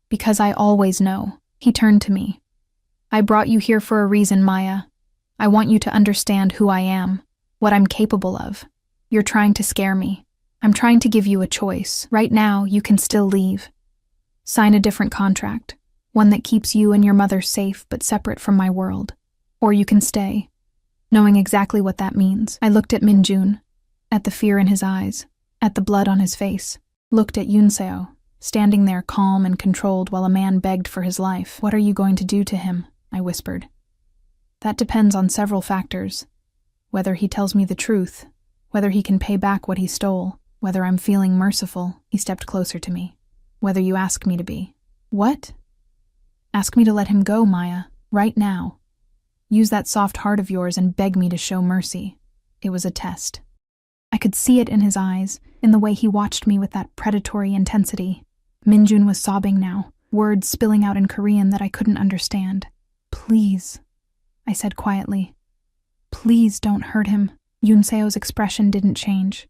[SPEAKER 1] Because I always know. He turned to me. I brought you here for a reason, Maya. I want you to understand who I am, what I'm capable of. You're trying to scare me. I'm trying to give you a choice. Right now, you can still leave. Sign a different contract, one that keeps you and your mother safe but separate from my world. Or you can stay. Knowing exactly what that means, I looked at Minjun, at the fear in his eyes, at the blood on his face, looked at Yunseo, standing there calm and controlled while a man begged for his life. What are you going to do to him? I whispered. That depends on several factors. Whether he tells me the truth, whether he can pay back what he stole, whether I'm feeling merciful. He stepped closer to me. Whether you ask me to be. What? Ask me to let him go, Maya, right now. Use that soft heart of yours and beg me to show mercy. It was a test. I could see it in his eyes, in the way he watched me with that predatory intensity. Minjun was sobbing now, words spilling out in Korean that I couldn't understand. Please, I said quietly. Please don't hurt him. Yunseo's expression didn't change.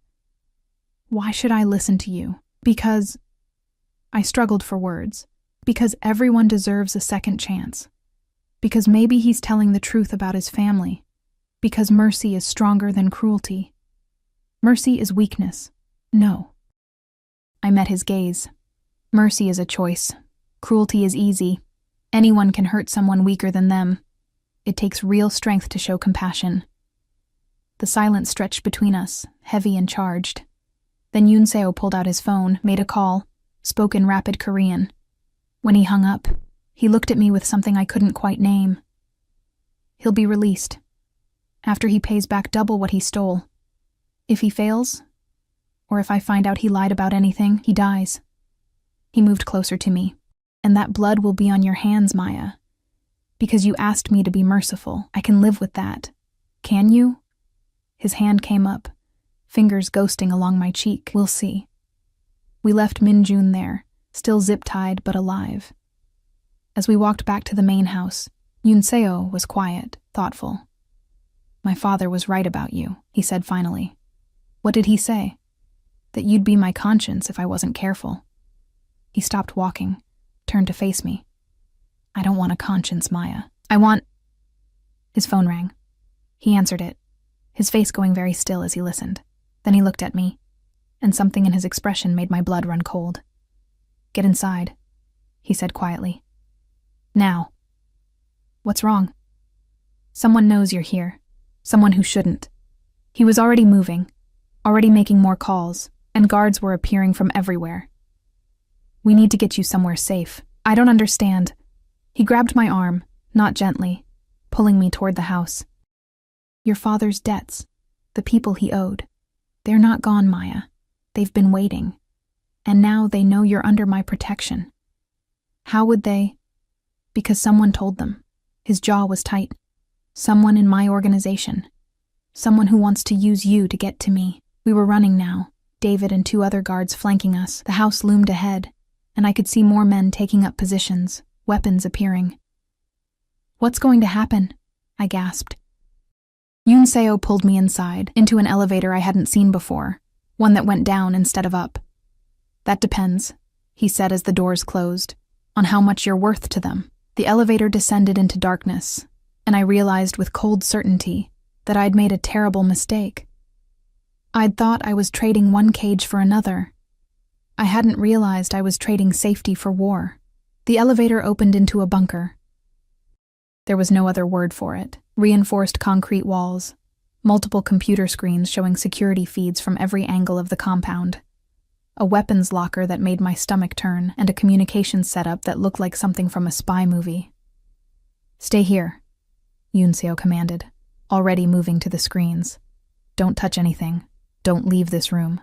[SPEAKER 1] Why should I listen to you? Because... I struggled for words. Because everyone deserves a second chance. Because maybe he's telling the truth about his family. Because mercy is stronger than cruelty. Mercy is weakness. No. I met his gaze. Mercy is a choice. Cruelty is easy. Anyone can hurt someone weaker than them. It takes real strength to show compassion. The silence stretched between us, heavy and charged. Then Yunseo pulled out his phone, made a call, spoke in rapid Korean. When he hung up, he looked at me with something I couldn't quite name. He'll be released. After he pays back double what he stole. If he fails, or if I find out he lied about anything, he dies. He moved closer to me. And that blood will be on your hands, Maya. Because you asked me to be merciful. I can live with that. Can you? His hand came up, fingers ghosting along my cheek. We'll see. We left Minjun there, still zip-tied but alive. As we walked back to the main house, Yunseo was quiet, thoughtful. My father was right about you, he said finally. What did he say? That you'd be my conscience if I wasn't careful. He stopped walking, turned to face me. I don't want a conscience, Maya. I want... His phone rang. He answered it, his face going very still as he listened. Then he looked at me, and something in his expression made my blood run cold. Get inside, he said quietly. Now. What's wrong? Someone knows you're here. Someone who shouldn't. He was already moving, already making more calls, and guards were appearing from everywhere. We need to get you somewhere safe. I don't understand. He grabbed my arm, not gently, pulling me toward the house. Your father's debts, the people he owed. They're not gone, Maya. They've been waiting. And now they know you're under my protection. How would they? Because someone told them. His jaw was tight. Someone in my organization. Someone who wants to use you to get to me. We were running now, David and 2 other guards flanking us. The house loomed ahead, and I could see more men taking up positions, weapons appearing. What's going to happen? I gasped. Yunseo pulled me inside, into an elevator I hadn't seen before, one that went down instead of up. That depends, he said as the doors closed, on how much you're worth to them. The elevator descended into darkness, and I realized with cold certainty that I'd made a terrible mistake. I'd thought I was trading one cage for another. I hadn't realized I was trading safety for war. The elevator opened into a bunker. There was no other word for it. Reinforced concrete walls, multiple computer screens showing security feeds from every angle of the compound, a weapons locker that made my stomach turn, and a communications setup that looked like something from a spy movie. Stay here, Yunseo commanded, already moving to the screens. Don't touch anything. Don't leave this room.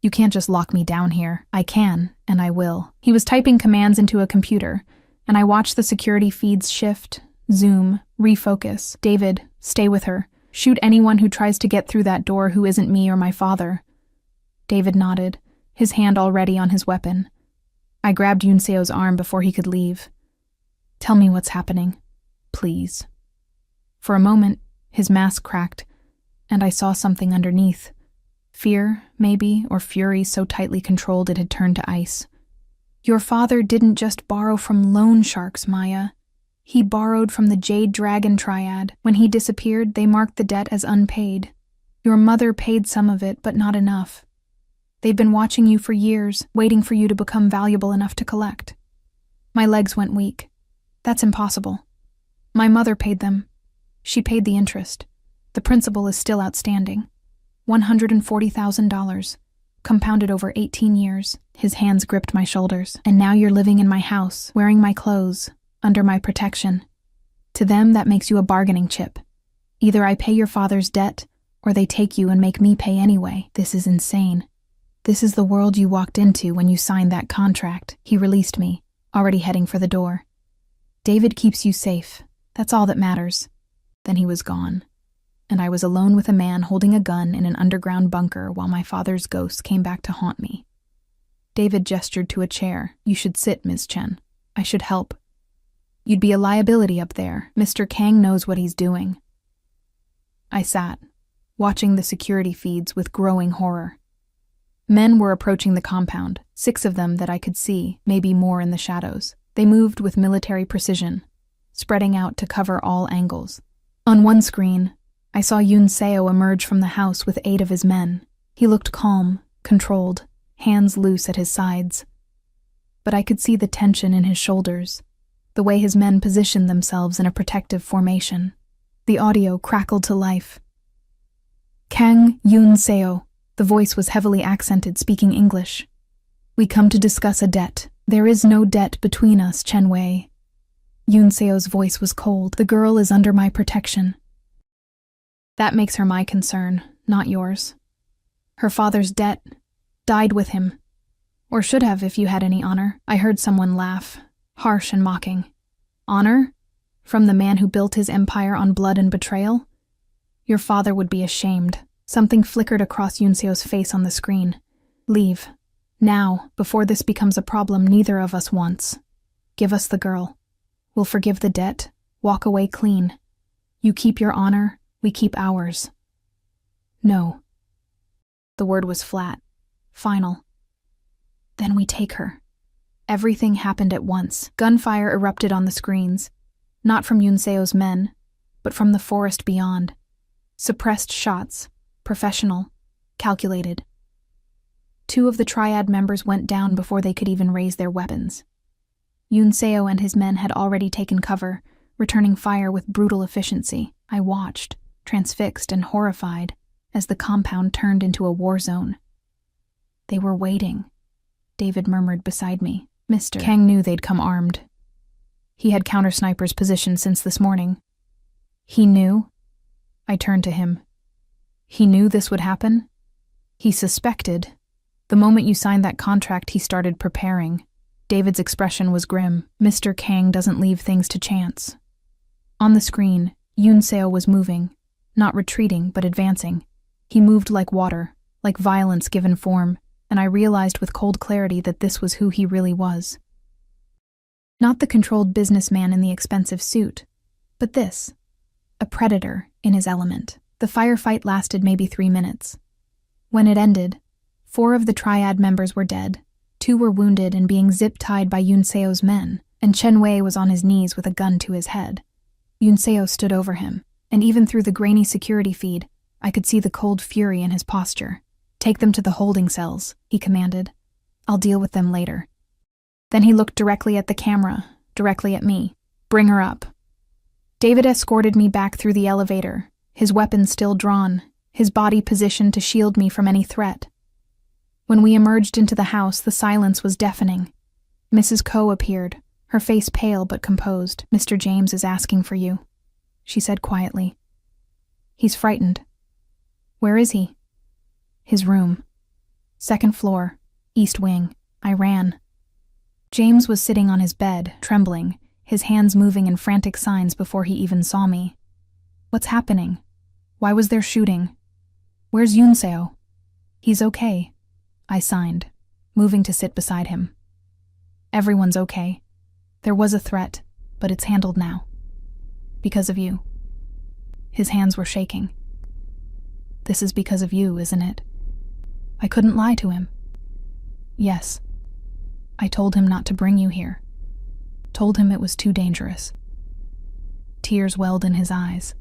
[SPEAKER 1] You can't just lock me down here. I can, and I will. He was typing commands into a computer, and I watched the security feeds shift, zoom, refocus. David, Stay with her. Shoot anyone who tries to get through that door who isn't me or my father." David nodded, his hand already on his weapon. I grabbed Yunseo's arm before he could leave. "Tell me what's happening, please." For a moment, his mask cracked, and I saw something underneath. Fear, maybe, or fury so tightly controlled it had turned to ice. "Your father didn't just borrow from loan sharks, Maya. He borrowed from the Jade Dragon Triad. When he disappeared, they marked the debt as unpaid. Your mother paid some of it, but not enough. They've been watching you for years, waiting for you to become valuable enough to collect." My legs went weak. "That's impossible. My mother paid them. She paid the interest. The principal is still outstanding. $140,000, compounded over 18 years. His hands gripped my shoulders. "And now you're living in my house, wearing my clothes, under my protection. To them, that makes you a bargaining chip. Either I pay your father's debt, or they take you and make me pay anyway. This is insane. This is the world you walked into when you signed that contract." He released me, already heading for the door. "David keeps you safe. That's all that matters." Then he was gone, and I was alone with a man holding a gun in an underground bunker while my father's ghost came back to haunt me. David gestured to a chair. "You should sit, Ms. Chen. I should help. You'd be a liability up there. Mr. Kang knows what he's doing." I sat, watching the security feeds with growing horror. Men were approaching the compound, 6 of them that I could see, maybe more in the shadows. They moved with military precision, spreading out to cover all angles. On one screen, I saw Yunseo emerge from the house with 8 of his men. He looked calm, controlled, hands loose at his sides. But I could see the tension in his shoulders, the way his men positioned themselves in a protective formation. The audio crackled to life. "Kang Yunseo." The voice was heavily accented, speaking English. "We come to discuss a debt. There is no debt between us, Chen Wei." Yunseo's voice was cold. "The girl is under my protection. That makes her my concern, not yours. Her father's debt died with him. Or should have if you had any honor." I heard someone laugh, harsh and mocking. "Honor? From the man who built his empire on blood and betrayal? Your father would be ashamed." Something flickered across Yunseo's face on the screen. "Leave. Now, before this becomes a problem neither of us wants. Give us the girl. We'll forgive the debt, walk away clean. You keep your honor, we keep ours." "No." The word was flat, final. "Then we take her." Everything happened at once. Gunfire erupted on the screens, not from Yunseo's men, but from the forest beyond. Suppressed shots, professional, calculated. 2 of the Triad members went down before they could even raise their weapons. Yunseo and his men had already taken cover, returning fire with brutal efficiency. I watched, transfixed and horrified, as the compound turned into a war zone. "They were waiting," David murmured beside me. "Mr. Kang knew they'd come armed. He had counter-snipers positioned since this morning." "He knew?" I turned to him. "He knew this would happen?" "He suspected. The moment you signed that contract, he started preparing." David's expression was grim. "Mr. Kang doesn't leave things to chance." On the screen, Yunseo was moving, not retreating, but advancing. He moved like water, like violence given form, and I realized with cold clarity that this was who he really was. Not the controlled businessman in the expensive suit, but this, a predator in his element. The firefight lasted maybe 3 minutes. When it ended, 4 of the Triad members were dead, 2 were wounded and being zip-tied by Yunseo's men, and Chen Wei was on his knees with a gun to his head. Yunseo stood over him, and even through the grainy security feed, I could see the cold fury in his posture. "Take them to the holding cells," he commanded. "I'll deal with them later." Then he looked directly at the camera, directly at me. "Bring her up." David escorted me back through the elevator, his weapon still drawn, his body positioned to shield me from any threat. When we emerged into the house, the silence was deafening. Mrs. Ko appeared, her face pale but composed. "Mr. James is asking for you," she said quietly. "He's frightened." "Where is he?" "His room. 2nd floor, east wing." I ran. James was sitting on his bed, trembling, his hands moving in frantic signs before he even saw me. What's happening? Why was there shooting? Where's Yunseo? He's okay, I signed, moving to sit beside him. Everyone's okay. There was a threat, but it's handled now. Because of you. His hands were shaking. This is because of you, isn't it? I couldn't lie to him. Yes. I told him not to bring you here. Told him it was too dangerous. Tears welled in his eyes.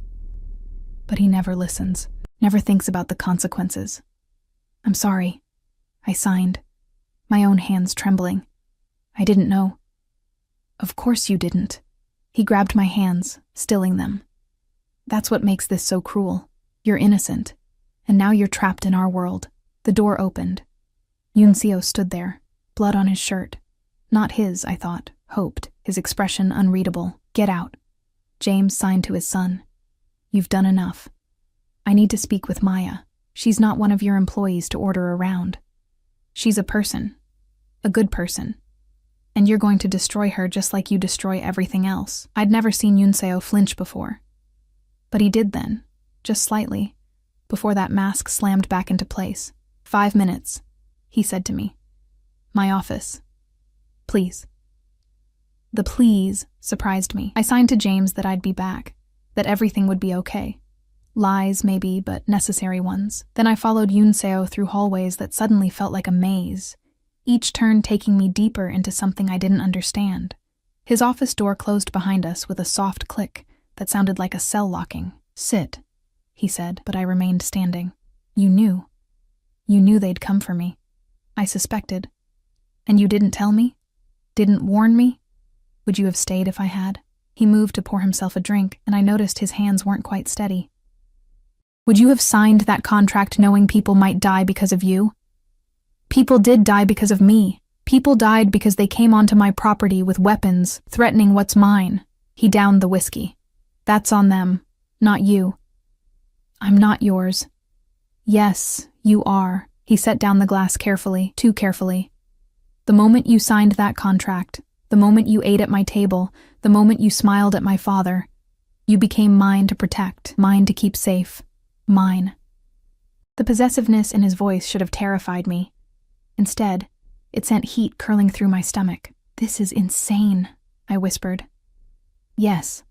[SPEAKER 1] But he never listens, never thinks about the consequences. I'm sorry, I signed, my own hands trembling. I didn't know. Of course you didn't. He grabbed my hands, stilling them. That's what makes this so cruel. You're innocent, and now you're trapped in our world. The door opened. Yunseo stood there, blood on his shirt. Not his, I thought, hoped, his expression unreadable. Get out. James signed to his son. You've done enough. I need to speak with Maya. She's not one of your employees to order around. She's a person. A good person. And you're going to destroy her just like you destroy everything else. I'd never seen Yunseo flinch before. But he did then, just slightly, before that mask slammed back into place. 5 minutes, he said to me. My office. Please. The please surprised me. I signed to James that I'd be back, that everything would be okay. Lies, maybe, but necessary ones. Then I followed Yunseo through hallways that suddenly felt like a maze, each turn taking me deeper into something I didn't understand. His office door closed behind us with a soft click that sounded like a cell locking. Sit, he said, but I remained standing. You knew. You knew they'd come for me. I suspected. And you didn't tell me? Didn't warn me? Would you have stayed if I had? He moved to pour himself a drink, and I noticed his hands weren't quite steady. Would you have signed that contract knowing people might die because of you? People did die because of me. People died because they came onto my property with weapons, threatening what's mine. He downed the whiskey. That's on them, not you. I'm not yours. Yes, you are. He set down the glass carefully, too carefully. The moment you signed that contract, the moment you ate at my table, the moment you smiled at my father, you became mine to protect, mine to keep safe. Mine. The possessiveness in his voice should have terrified me. Instead, it sent heat curling through my stomach. This is insane, I whispered. Yes.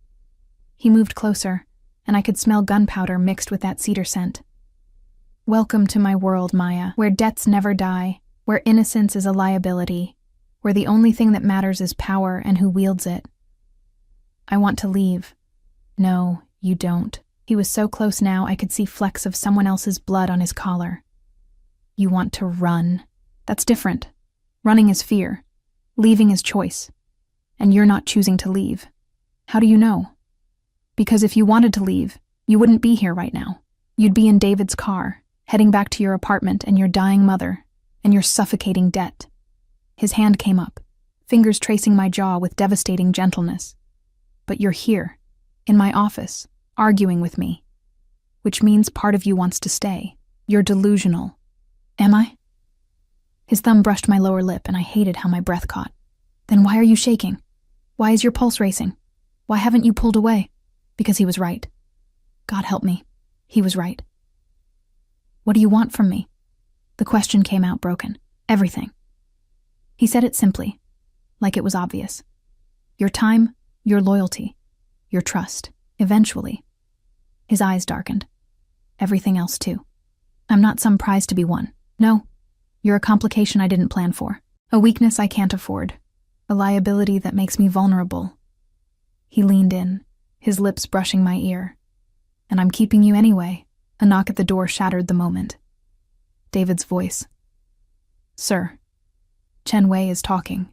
[SPEAKER 1] He moved closer, and I could smell gunpowder mixed with that cedar scent. Welcome to my world, Maya, where debts never die, where innocence is a liability, where the only thing that matters is power and who wields it. I want to leave. No, you don't. He was so close now I could see flecks of someone else's blood on his collar. You want to run. That's different. Running is fear. Leaving is choice. And you're not choosing to leave. How do you know? Because if you wanted to leave, you wouldn't be here right now. You'd be in David's car, heading back to your apartment and your dying mother, and your suffocating debt. His hand came up, fingers tracing my jaw with devastating gentleness. But you're here, in my office, arguing with me. Which means part of you wants to stay. You're delusional. Am I? His thumb brushed my lower lip, and I hated how my breath caught. Then why are you shaking? Why is your pulse racing? Why haven't you pulled away? Because he was right. God help me. He was right. What do you want from me? The question came out broken. Everything. He said it simply, like it was obvious. Your time, your loyalty, your trust. Eventually. His eyes darkened. Everything else too. I'm not some prize to be won. No. You're a complication I didn't plan for. A weakness I can't afford. A liability that makes me vulnerable. He leaned in, his lips brushing my ear. And I'm keeping you anyway. A knock at the door shattered the moment. David's voice. Sir, Chen Wei is talking.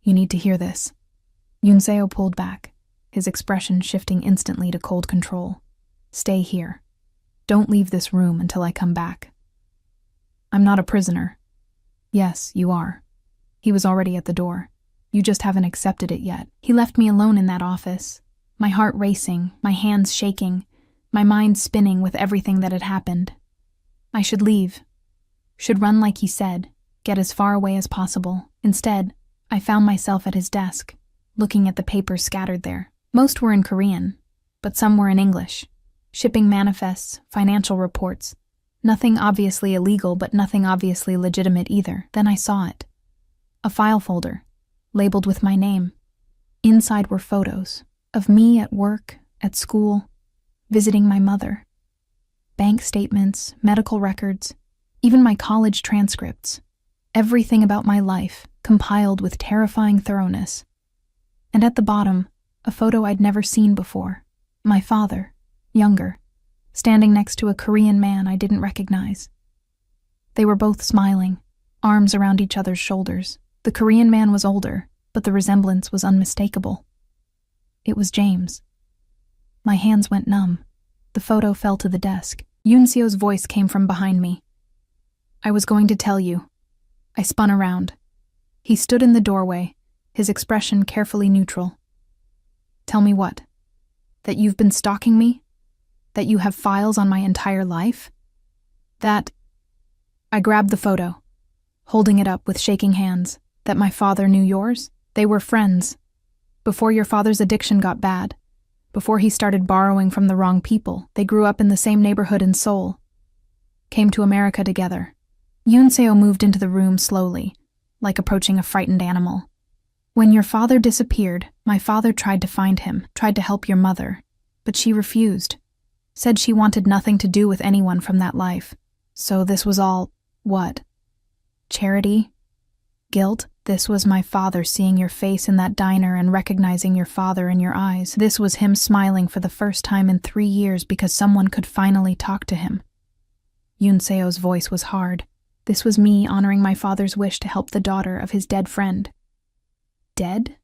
[SPEAKER 1] You need to hear this. Yunseo pulled back, his expression shifting instantly to cold control. Stay here. Don't leave this room until I come back. I'm not a prisoner. Yes, you are. He was already at the door. You just haven't accepted it yet. He left me alone in that office, my heart racing, my hands shaking, my mind spinning with everything that had happened. I should leave. Should run like he said, get as far away as possible. Instead, I found myself at his desk, looking at the papers scattered there. Most were in Korean, but some were in English. Shipping manifests, financial reports. Nothing obviously illegal, but nothing obviously legitimate either. Then I saw it. A file folder, labeled with my name. Inside were photos of me at work, at school, visiting my mother. Bank statements, medical records, even my college transcripts. Everything about my life, compiled with terrifying thoroughness. And at the bottom, a photo I'd never seen before. My father, younger, standing next to a Korean man I didn't recognize. They were both smiling, arms around each other's shoulders. The Korean man was older, but the resemblance was unmistakable. It was James. My hands went numb. The photo fell to the desk. Yoon-seo's voice came from behind me. I was going to tell you. I spun around. He stood in the doorway, his expression carefully neutral. Tell me what? That you've been stalking me? That you have files on my entire life? That... I grabbed the photo, holding it up with shaking hands. That my father knew yours? They were friends. Before your father's addiction got bad, before he started borrowing from the wrong people, they grew up in the same neighborhood in Seoul. Came to America together. Yoon-seo moved into the room slowly, like approaching a frightened animal. When your father disappeared, my father tried to find him, tried to help your mother, but she refused. Said she wanted nothing to do with anyone from that life. So this was all, what? Charity? Guilt? This was my father seeing your face in that diner and recognizing your father in your eyes. This was him smiling for the first time in 3 years because someone could finally talk to him. Yoon-seo's voice was hard. This was me honoring my father's wish to help the daughter of his dead friend. Dead?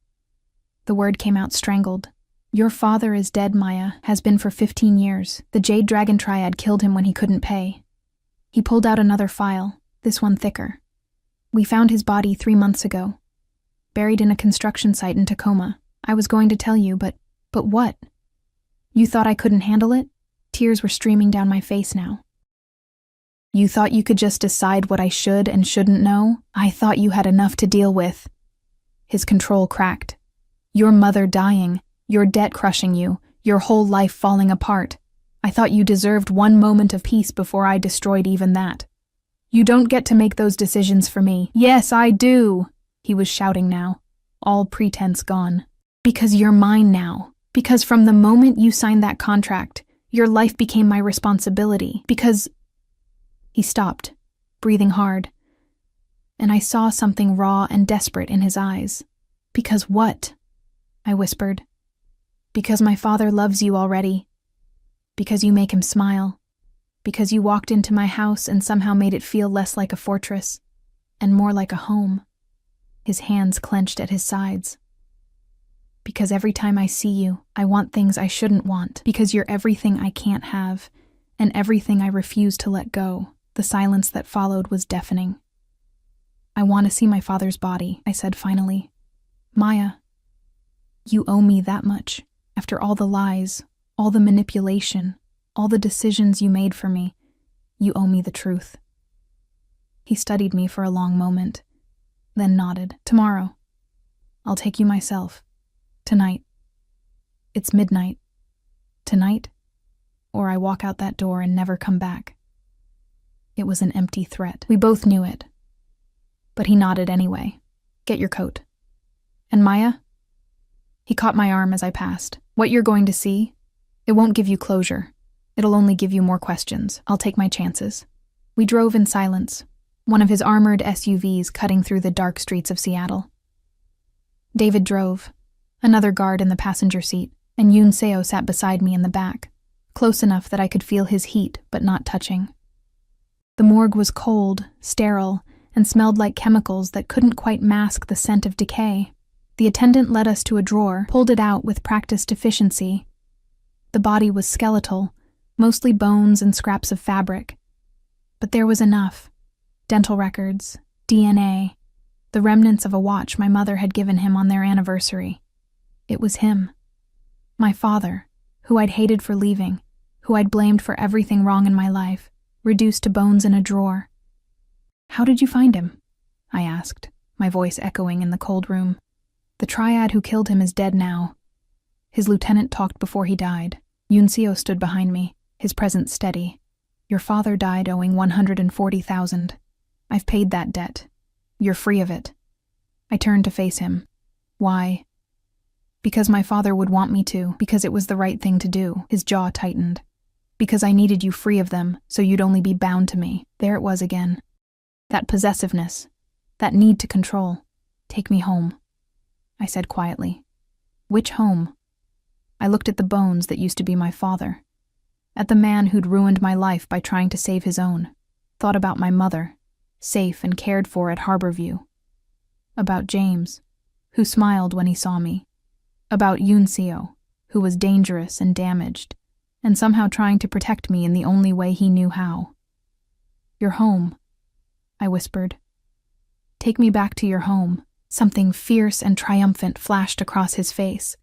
[SPEAKER 1] The word came out strangled. Your father is dead, Maya, has been for 15 years. The Jade Dragon Triad killed him when he couldn't pay. He pulled out another file, this one thicker. We found his body 3 months ago, buried in a construction site in Tacoma. I was going to tell you, but what? You thought I couldn't handle it? Tears were streaming down my face now. You thought you could just decide what I should and shouldn't know? I thought you had enough to deal with. His control cracked. Your mother dying, your debt crushing you, your whole life falling apart. I thought you deserved one moment of peace before I destroyed even that. You don't get to make those decisions for me. Yes, I do, he was shouting now, all pretense gone. Because you're mine now. Because from the moment you signed that contract, your life became my responsibility. Because... He stopped, breathing hard, and I saw something raw and desperate in his eyes. Because what? I whispered. Because my father loves you already. Because you make him smile. Because you walked into my house and somehow made it feel less like a fortress and more like a home. His hands clenched at his sides. Because every time I see you, I want things I shouldn't want. Because you're everything I can't have and everything I refuse to let go. The silence that followed was deafening. I want to see my father's body, I said finally. Maya, you owe me that much. After all the lies, all the manipulation, all the decisions you made for me, you owe me the truth. He studied me for a long moment, then nodded. Tomorrow. I'll take you myself. Tonight. It's midnight. Tonight, or I walk out that door and never come back. It was an empty threat. We both knew it. But he nodded anyway. Get your coat. And Maya? He caught my arm as I passed. What you're going to see, it won't give you closure. It'll only give you more questions. I'll take my chances. We drove in silence, one of his armored SUVs cutting through the dark streets of Seattle. David drove, another guard in the passenger seat, and Yoon-seo sat beside me in the back, close enough that I could feel his heat but not touching. The morgue was cold, sterile, and smelled like chemicals that couldn't quite mask the scent of decay. The attendant led us to a drawer, pulled it out with practiced efficiency. The body was skeletal, mostly bones and scraps of fabric. But there was enough. Dental records, DNA, the remnants of a watch my mother had given him on their anniversary. It was him. My father, who I'd hated for leaving, who I'd blamed for everything wrong in my life, reduced to bones in a drawer. How did you find him? I asked, my voice echoing in the cold room. The triad who killed him is dead now. His lieutenant talked before he died. Yoon-seo stood behind me. his presence steady. Your father died owing $140,000. I've paid that debt. You're free of it. I turned to face him. Why? Because my father would want me to, because it was the right thing to do. His jaw tightened. Because I needed you free of them, so you'd only be bound to me. There it was again. That possessiveness. That need to control. Take me home, I said quietly. Which home? I looked at the bones that used to be my father. At the man who'd ruined my life by trying to save his own. Thought about my mother, safe and cared for at Harborview. About James, who smiled when he saw me. About Yunseo, who was dangerous and damaged, and somehow trying to protect me in the only way he knew how. Your home, I whispered. Take me back to your home. Something fierce and triumphant flashed across his face.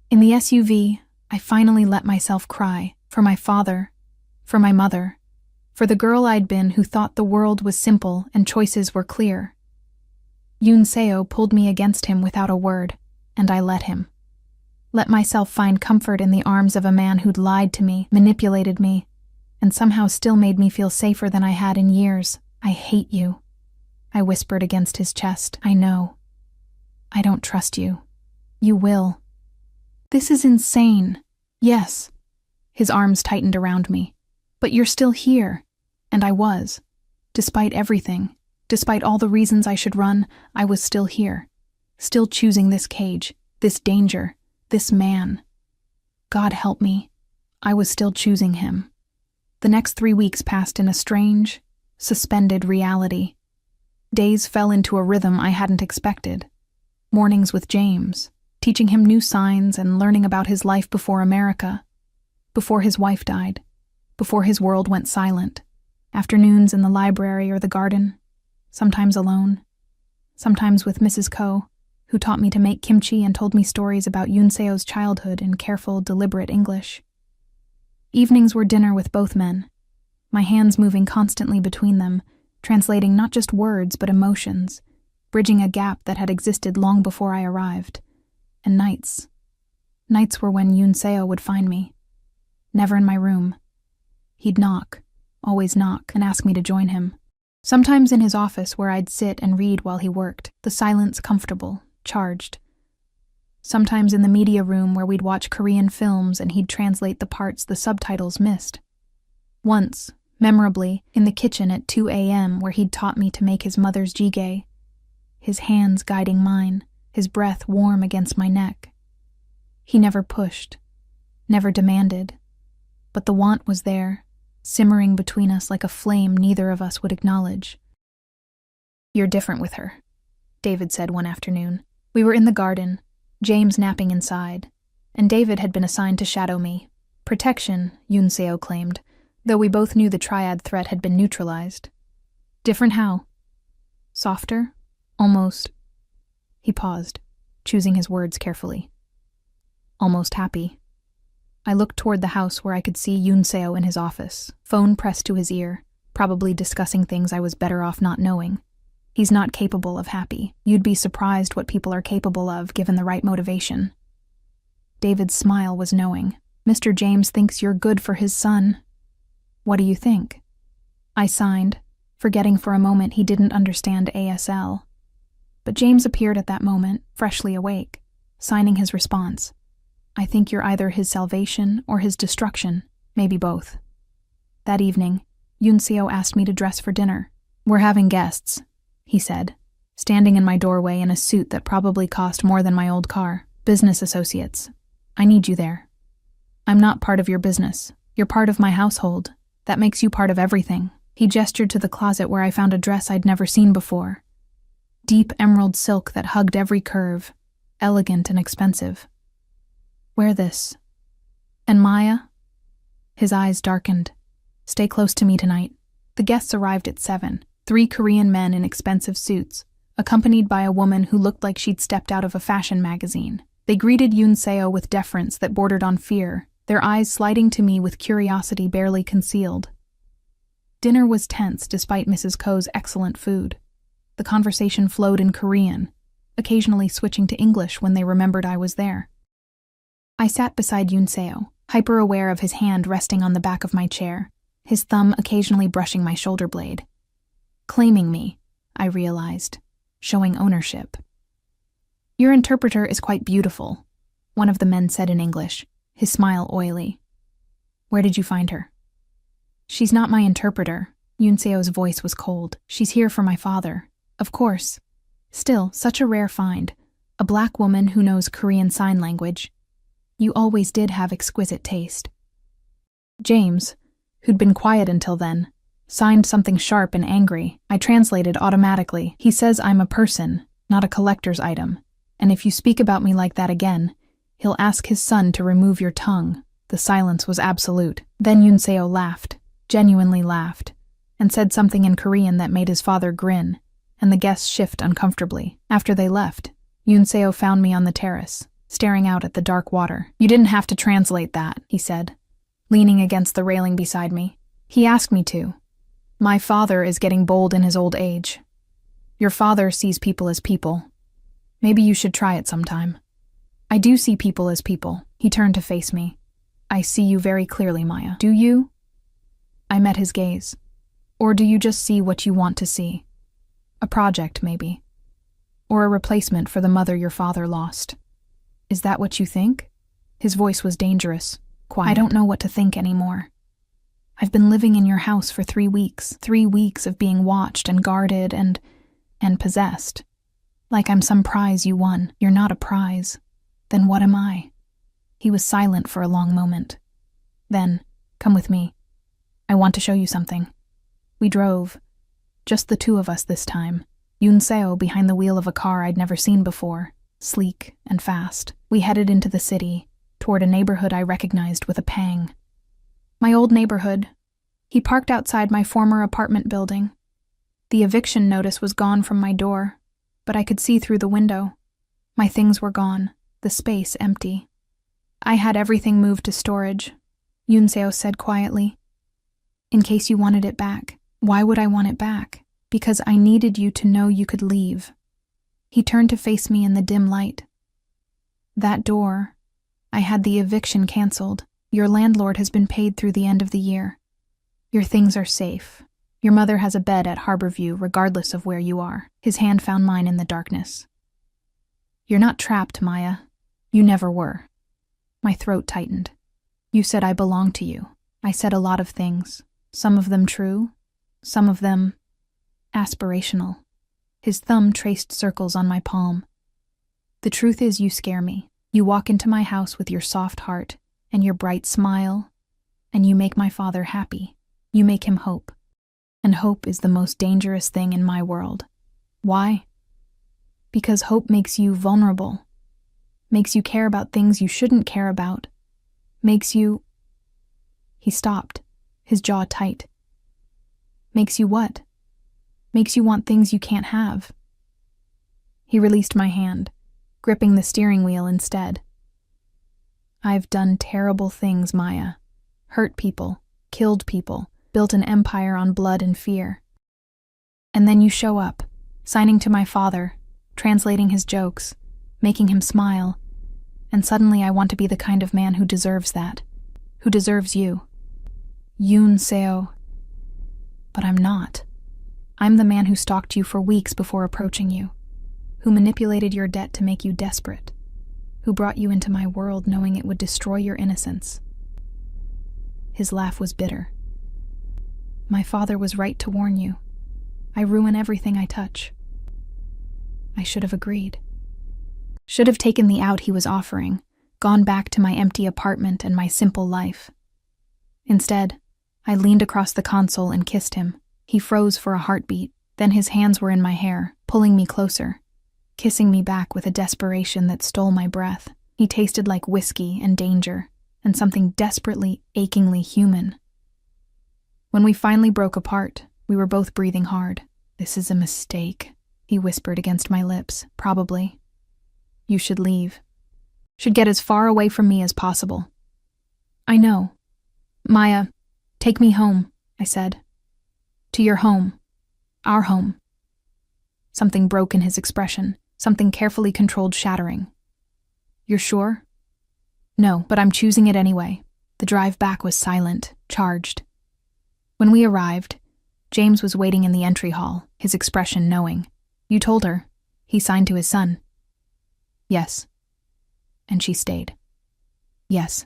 [SPEAKER 1] In the SUV, I finally let myself cry, for my father, for my mother, for the girl I'd been who thought the world was simple and choices were clear. Yunseo pulled me against him without a word, and I let him. Let myself find comfort in the arms of a man who'd lied to me, manipulated me, and somehow still made me feel safer than I had in years. I hate you, I whispered against his chest. I know. I don't trust you. You will. This is insane. Yes. His arms tightened around me. But you're still here. And I was. Despite everything, despite all the reasons I should run, I was still here. Still choosing this cage, this danger, this man. God help me. I was still choosing him. The next 3 weeks passed in a strange, suspended reality. Days fell into a rhythm I hadn't expected. Mornings with James, teaching him new signs and learning about his life before America, before his wife died, before his world went silent. Afternoons in the library or the garden, sometimes alone, sometimes with Mrs. Ko, who taught me to make kimchi and told me stories about Yunseo's childhood in careful, deliberate English. Evenings were dinner with both men, my hands moving constantly between them, translating not just words but emotions, bridging a gap that had existed long before I arrived. And nights. Nights were when Yunseo would find me. Never in my room. He'd knock, always knock, and ask me to join him. Sometimes in his office where I'd sit and read while he worked, the silence comfortable, charged. Sometimes in the media room where we'd watch Korean films and he'd translate the parts the subtitles missed. Once, memorably, in the kitchen at 2 a.m. where he'd taught me to make his mother's jjigae, his hands guiding mine, his breath warm against my neck. He never pushed, never demanded, but the want was there, simmering between us like a flame neither of us would acknowledge. You're different with her, David said one afternoon. We were in the garden, James napping inside, and David had been assigned to shadow me. Protection, Yunseo claimed, though we both knew the triad threat had been neutralized. Different how? Softer? Almost. He paused, choosing his words carefully. Almost happy. I looked toward the house where I could see Yunseo in his office, phone pressed to his ear, probably discussing things I was better off not knowing. He's not capable of happy. You'd be surprised what people are capable of given the right motivation. David's smile was knowing. Mr. James thinks you're good for his son. What do you think? I signed, forgetting for a moment he didn't understand ASL. But James appeared at that moment, freshly awake, signing his response. I think you're either his salvation or his destruction, maybe both. That evening, Yunseo asked me to dress for dinner. We're having guests, he said, standing in my doorway in a suit that probably cost more than my old car. Business associates. I need you there. I'm not part of your business. You're part of my household. That makes you part of everything. He gestured to the closet where I found a dress I'd never seen before. Deep emerald silk that hugged every curve, elegant and expensive. Wear this. And Maya? His eyes darkened. Stay close to me tonight. The guests arrived at 7, 3 Korean men in expensive suits, accompanied by a woman who looked like she'd stepped out of a fashion magazine. They greeted Yunseo with deference that bordered on fear, their eyes sliding to me with curiosity barely concealed. Dinner was tense despite Mrs. Ko's excellent food. The conversation flowed in Korean, occasionally switching to English when they remembered I was there. I sat beside Yunseo, hyper-aware of his hand resting on the back of my chair, his thumb occasionally brushing my shoulder blade. Claiming me, I realized, showing ownership. "Your interpreter is quite beautiful," one of the men said in English, his smile oily. "Where did you find her?" "She's not my interpreter." Yunseo's voice was cold. "She's here for my father." "Of course. Still, such a rare find. A black woman who knows Korean Sign Language. You always did have exquisite taste." James, who'd been quiet until then, signed something sharp and angry. I translated automatically. "He says I'm a person, not a collector's item, and if you speak about me like that again, he'll ask his son to remove your tongue." The silence was absolute. Then Yunseo laughed, genuinely laughed, and said something in Korean that made his father grin, and the guests shift uncomfortably. After they left, Yunseo found me on the terrace, staring out at the dark water. "You didn't have to translate that," he said, leaning against the railing beside me. "He asked me to. My father is getting bold in his old age. Your father sees people as people. Maybe you should try it sometime." "I do see people as people." He turned to face me. "I see you very clearly, Maya." "Do you?" I met his gaze. "Or do you just see what you want to see? A project, maybe. Or a replacement for the mother your father lost. Is that what you think?" His voice was dangerous, quiet. "I don't know what to think anymore. I've been living in your house for 3 weeks. 3 weeks of being watched and guarded and possessed. Like I'm some prize you won. You're not a prize. Then what am I?" He was silent for a long moment. Then, "Come with me. I want to show you something." We drove. Just the two of us this time. Yunseo behind the wheel of a car I'd never seen before, sleek and fast. We headed into the city, toward a neighborhood I recognized with a pang. My old neighborhood. He parked outside my former apartment building. The eviction notice was gone from my door, but I could see through the window. My things were gone, the space empty. "I had everything moved to storage," Yunseo said quietly. "In case you wanted it back." "Why would I want it back?" "Because I needed you to know you could leave." He turned to face me in the dim light. "That door, I had the eviction canceled. Your landlord has been paid through the end of the year. Your things are safe. Your mother has a bed at Harborview regardless of where you are." His hand found mine in the darkness. "You're not trapped, Maya. You never were." My throat tightened. "You said I belong to you." I said a lot of things, some of them true, some of them aspirational. His thumb traced circles on my palm. "The truth is you scare me. You walk into my house with your soft heart and your bright smile, and you make my father happy. You make him hope. And hope is the most dangerous thing in my world. Why? Because hope makes you vulnerable. Makes you care about things you shouldn't care about. Makes you..." He stopped, his jaw tight. "Makes you what?" "Makes you want things you can't have." He released my hand, gripping the steering wheel instead. "I've done terrible things, Maya. Hurt people, killed people, built an empire on blood and fear. And then you show up, signing to my father, translating his jokes, making him smile, and suddenly I want to be the kind of man who deserves that, who deserves you. Yunseo. But I'm not. I'm the man who stalked you for weeks before approaching you, who manipulated your debt to make you desperate, who brought you into my world knowing it would destroy your innocence." His laugh was bitter. "My father was right to warn you. I ruin everything I touch." I should have agreed. Should have taken the out he was offering, gone back to my empty apartment and my simple life. Instead, I leaned across the console and kissed him. He froze for a heartbeat, then his hands were in my hair, pulling me closer, kissing me back with a desperation that stole my breath. He tasted like whiskey and danger, and something desperately, achingly human. When we finally broke apart, we were both breathing hard. "This is a mistake," he whispered against my lips. "Probably. You should leave. Should get as far away from me as possible." "I know. Maya, take me home," I said. "To your home. Our home." Something broke in his expression, something carefully controlled shattering. "You're sure?" "No, but I'm choosing it anyway. The drive back was silent, charged. When we arrived, James was waiting in the entry hall, his expression knowing. "You told her. He signed to his son." "Yes." "And she stayed." "Yes."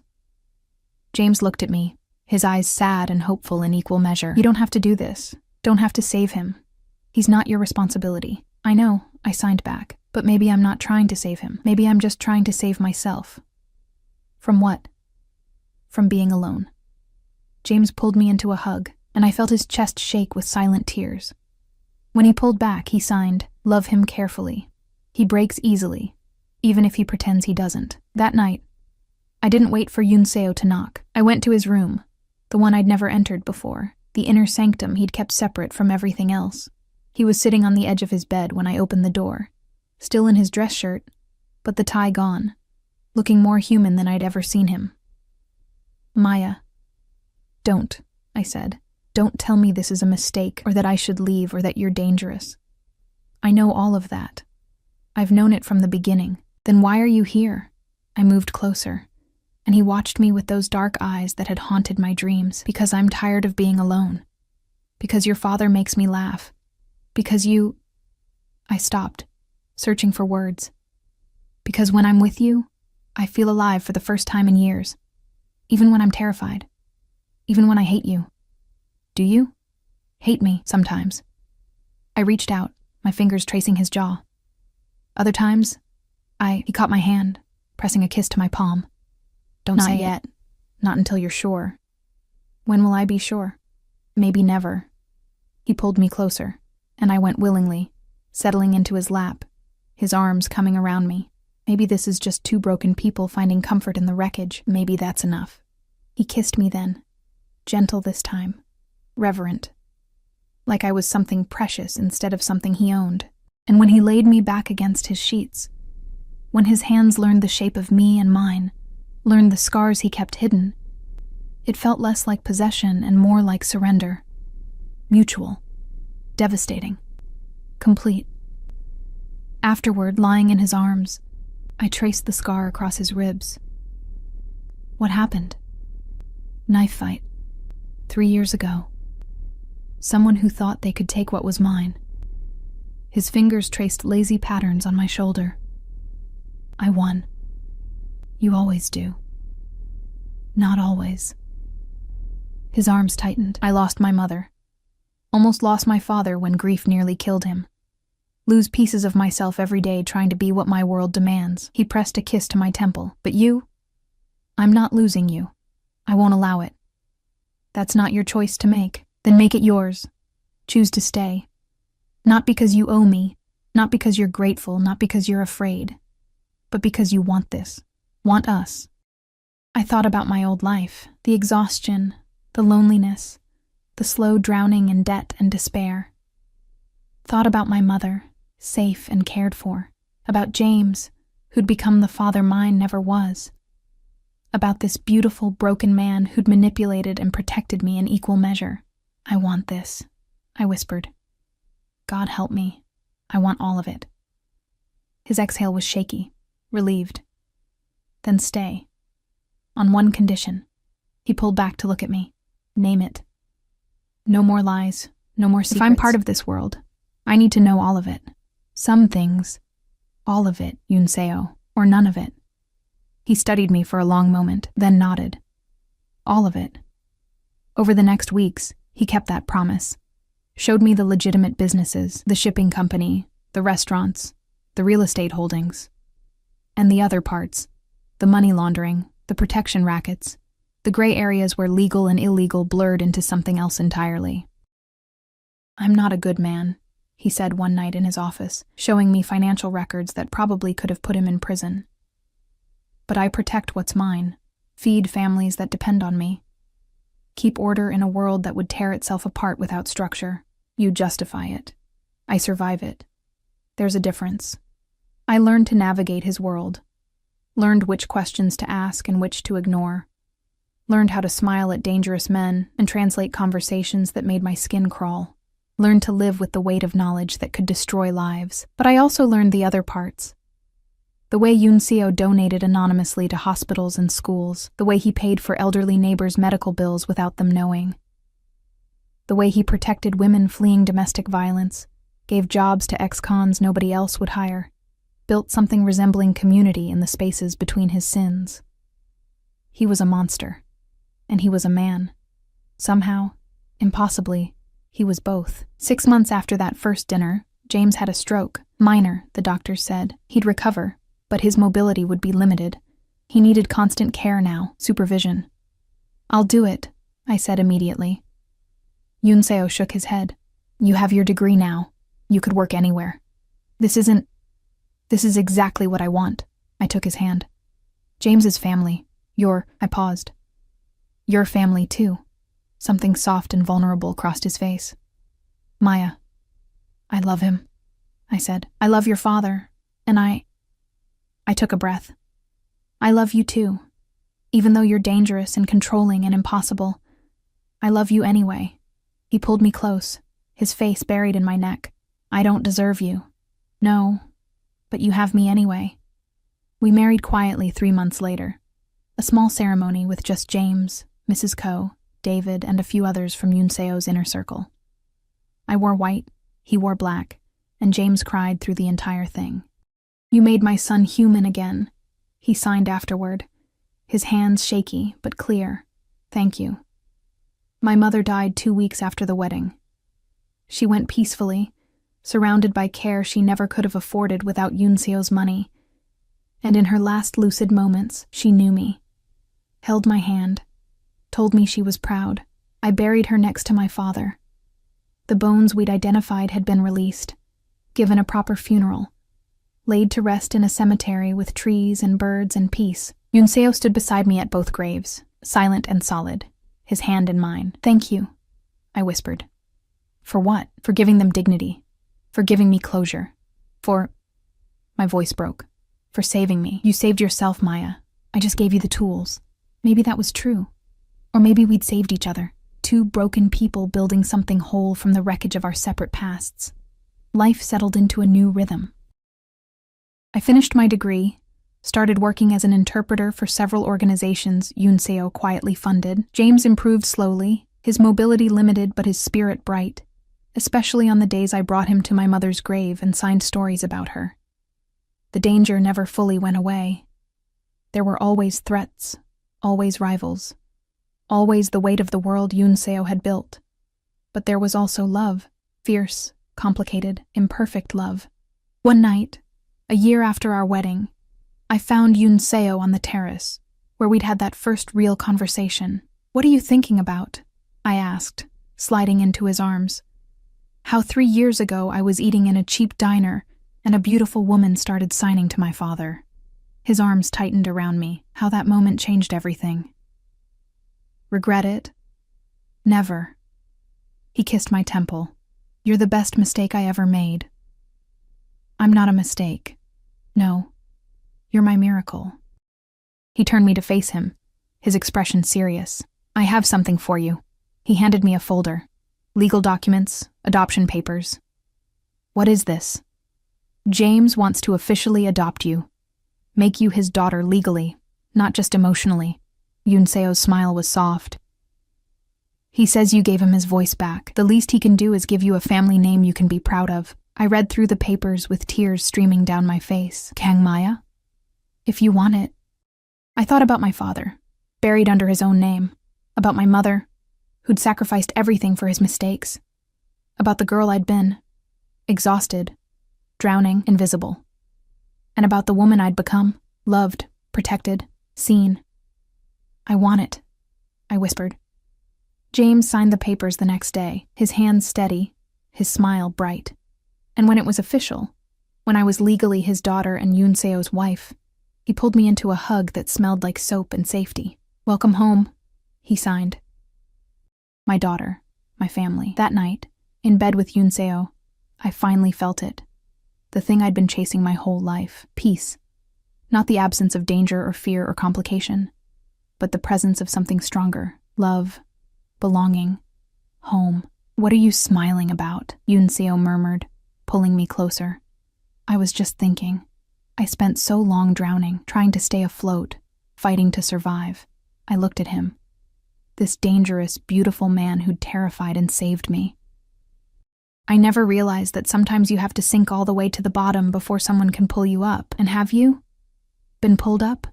[SPEAKER 1] James looked at me, his eyes sad and hopeful in equal measure. "You don't have to do this. Don't have to save him. He's not your responsibility." "I know," I signed back, "but maybe I'm not trying to save him. Maybe I'm just trying to save myself." "From what?" "From being alone." James pulled me into a hug, and I felt his chest shake with silent tears. When he pulled back, he signed, "Love him carefully. He breaks easily, even if he pretends he doesn't." That night, I didn't wait for Yunseo to knock. I went to his room, the one I'd never entered before, the inner sanctum he'd kept separate from everything else. He was sitting on the edge of his bed when I opened the door, still in his dress shirt, but the tie gone, looking more human than I'd ever seen him. "Maya." "Don't," I said. "Don't tell me this is a mistake, or that I should leave, or that you're dangerous. I know all of that. I've known it from the beginning. Then why are you here?" I moved closer, and he watched me with those dark eyes that had haunted my dreams. "Because I'm tired of being alone. Because your father makes me laugh. Because you—" I stopped, searching for words. "Because when I'm with you, I feel alive for the first time in years. Even when I'm terrified. Even when I hate you." "Do you?" "Hate me, sometimes." I reached out, my fingers tracing his jaw. "Other times, He caught my hand, pressing a kiss to my palm. "Don't say it. Not yet. Not until you're sure." "When will I be sure?" "Maybe never." He pulled me closer, and I went willingly, settling into his lap, his arms coming around me. Maybe this is just two broken people finding comfort in the wreckage. Maybe that's enough. He kissed me then, gentle this time, reverent, like I was something precious instead of something he owned. And when he laid me back against his sheets, when his hands learned the shape of me and mine, learned the scars he kept hidden, it felt less like possession and more like surrender. Mutual. Devastating. Complete. Afterward, lying in his arms, I traced the scar across his ribs. What happened? Knife fight. 3 years ago. Someone who thought they could take what was mine. His fingers traced lazy patterns on my shoulder. I won. You always do. Not always. His arms tightened. I lost my mother. Almost lost my father when grief nearly killed him. Lose pieces of myself every day trying to be what my world demands. He pressed a kiss to my temple. But you? I'm not losing you. I won't allow it. That's not your choice to make. Then make it yours. Choose to stay. Not because you owe me, not because you're grateful, not because you're afraid, but because you want this, want us. I thought about my old life, the exhaustion, the loneliness, the slow drowning in debt and despair. Thought about my mother, safe and cared for, about James, who'd become the father mine never was, about this beautiful, broken man who'd manipulated and protected me in equal measure. I want this, I whispered. God help me. I want all of it. His exhale was shaky, relieved. Then stay. On one condition. He pulled back to look at me. Name it. No more lies, no more secrets. If I'm part of this world, I need to know all of it. Some things. All of it, Yunseo, or none of it. He studied me for a long moment, then nodded. All of it. Over the next weeks, he kept that promise. Showed me the legitimate businesses, the shipping company, the restaurants, the real estate holdings. And the other parts, the money laundering, the protection rackets, the gray areas where legal and illegal blurred into something else entirely. I'm not a good man, he said one night in his office, showing me financial records that probably could have put him in prison. But I protect what's mine, feed families that depend on me, keep order in a world that would tear itself apart without structure. You justify it. I survive it. There's a difference. I learned to navigate his world, learned which questions to ask and which to ignore, learned how to smile at dangerous men and translate conversations that made my skin crawl, learned to live with the weight of knowledge that could destroy lives. But I also learned the other parts. The way Yoon Seo donated anonymously to hospitals and schools, the way he paid for elderly neighbors' medical bills without them knowing, the way he protected women fleeing domestic violence, gave jobs to ex-cons nobody else would hire, built something resembling community in the spaces between his sins. He was a monster, and he was a man. Somehow, impossibly, he was both. 6 months after that first dinner, James had a stroke. Minor, the doctors said. He'd recover, but his mobility would be limited. He needed constant care now, supervision. "I'll do it," I said immediately. Yoon Seo shook his head. "You have your degree now. You could work anywhere. This is exactly what I want." I took his hand. "James's family. I paused. "Your family, too." Something soft and vulnerable crossed his face. "Maya, I love him," I said. "I love your father, and I took a breath. "I love you too. Even though you're dangerous and controlling and impossible, I love you anyway." He pulled me close, his face buried in my neck. "I don't deserve you. No, but you have me anyway." We married quietly 3 months later. A small ceremony with just James, Mrs. Ko, David, and a few others from Yoon Seo's inner circle. I wore white, he wore black, and James cried through the entire thing. "You made my son human again," he signed afterward, his hands shaky but clear. "Thank you." My mother died 2 weeks after the wedding. She went peacefully, surrounded by care she never could have afforded without Yoon Seo's money. And in her last lucid moments, she knew me, held my hand, told me she was proud. I buried her next to my father. The bones we'd identified had been released, given a proper funeral, laid to rest in a cemetery with trees and birds and peace. Yoon Seo stood beside me at both graves, silent and solid, his hand in mine. "Thank you," I whispered. "For what?" "For giving them dignity. For giving me closure. My voice broke. "For saving me. You saved yourself, Maya. I just gave you the tools." Maybe that was true. Or maybe we'd saved each other. 2 broken people building something whole from the wreckage of our separate pasts. Life settled into a new rhythm. I finished my degree, started working as an interpreter for several organizations Yoon Seo quietly funded. James improved slowly, his mobility limited but his spirit bright, especially on the days I brought him to my mother's grave and signed stories about her. The danger never fully went away. There were always threats, always rivals, always the weight of the world Yoon Seo had built. But there was also love, fierce, complicated, imperfect love. One night, a year after our wedding, I found Yoon Seo on the terrace, where we'd had that first real conversation. "What are you thinking about?" I asked, sliding into his arms. How 3 years ago I was eating in a cheap diner and a beautiful woman started signing to my father. His arms tightened around me, how that moment changed everything. "Regret it?" "Never." He kissed my temple. "You're the best mistake I ever made." "I'm not a mistake. No. You're my miracle." He turned me to face him, his expression serious. "I have something for you." He handed me a folder. Legal documents, adoption papers. "What is this?" "James wants to officially adopt you. Make you his daughter legally, not just emotionally." Yoon Seo's smile was soft. "He says you gave him his voice back. The least he can do is give you a family name you can be proud of." I read through the papers with tears streaming down my face. "Kang Maya? If you want it." I thought about my father, buried under his own name, about my mother, who'd sacrificed everything for his mistakes, about the girl I'd been, exhausted, drowning, invisible, and about the woman I'd become, loved, protected, seen. "I want it," I whispered. James signed the papers the next day, his hands steady, his smile bright. And when it was official, when I was legally his daughter and Yoon Seo's wife, he pulled me into a hug that smelled like soap and safety. "Welcome home," he signed. My daughter, my family. That night, in bed with Yoon Seo, I finally felt it. The thing I'd been chasing my whole life. Peace. Not the absence of danger or fear or complication, but the presence of something stronger. Love, belonging, home. "What are you smiling about?" Yoon Seo murmured, pulling me closer. "I was just thinking." I spent so long drowning, trying to stay afloat, fighting to survive. I looked at him. This dangerous, beautiful man who'd terrified and saved me. I never realized that sometimes you have to sink all the way to the bottom before someone can pull you up. And have you been pulled up?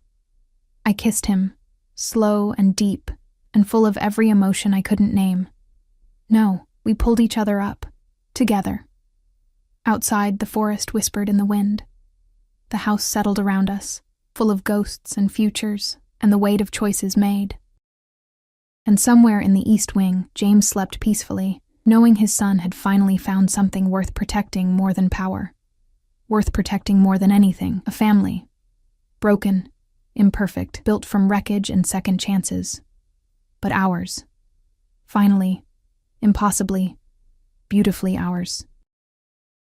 [SPEAKER 1] I kissed him, slow and deep, and full of every emotion I couldn't name. No, we pulled each other up, together. Outside, the forest whispered in the wind. The house settled around us, full of ghosts and futures, and the weight of choices made. And somewhere in the East Wing, James slept peacefully, knowing his son had finally found something worth protecting more than power. Worth protecting more than anything, a family. Broken, imperfect, built from wreckage and second chances. But ours. Finally, impossibly, beautifully ours.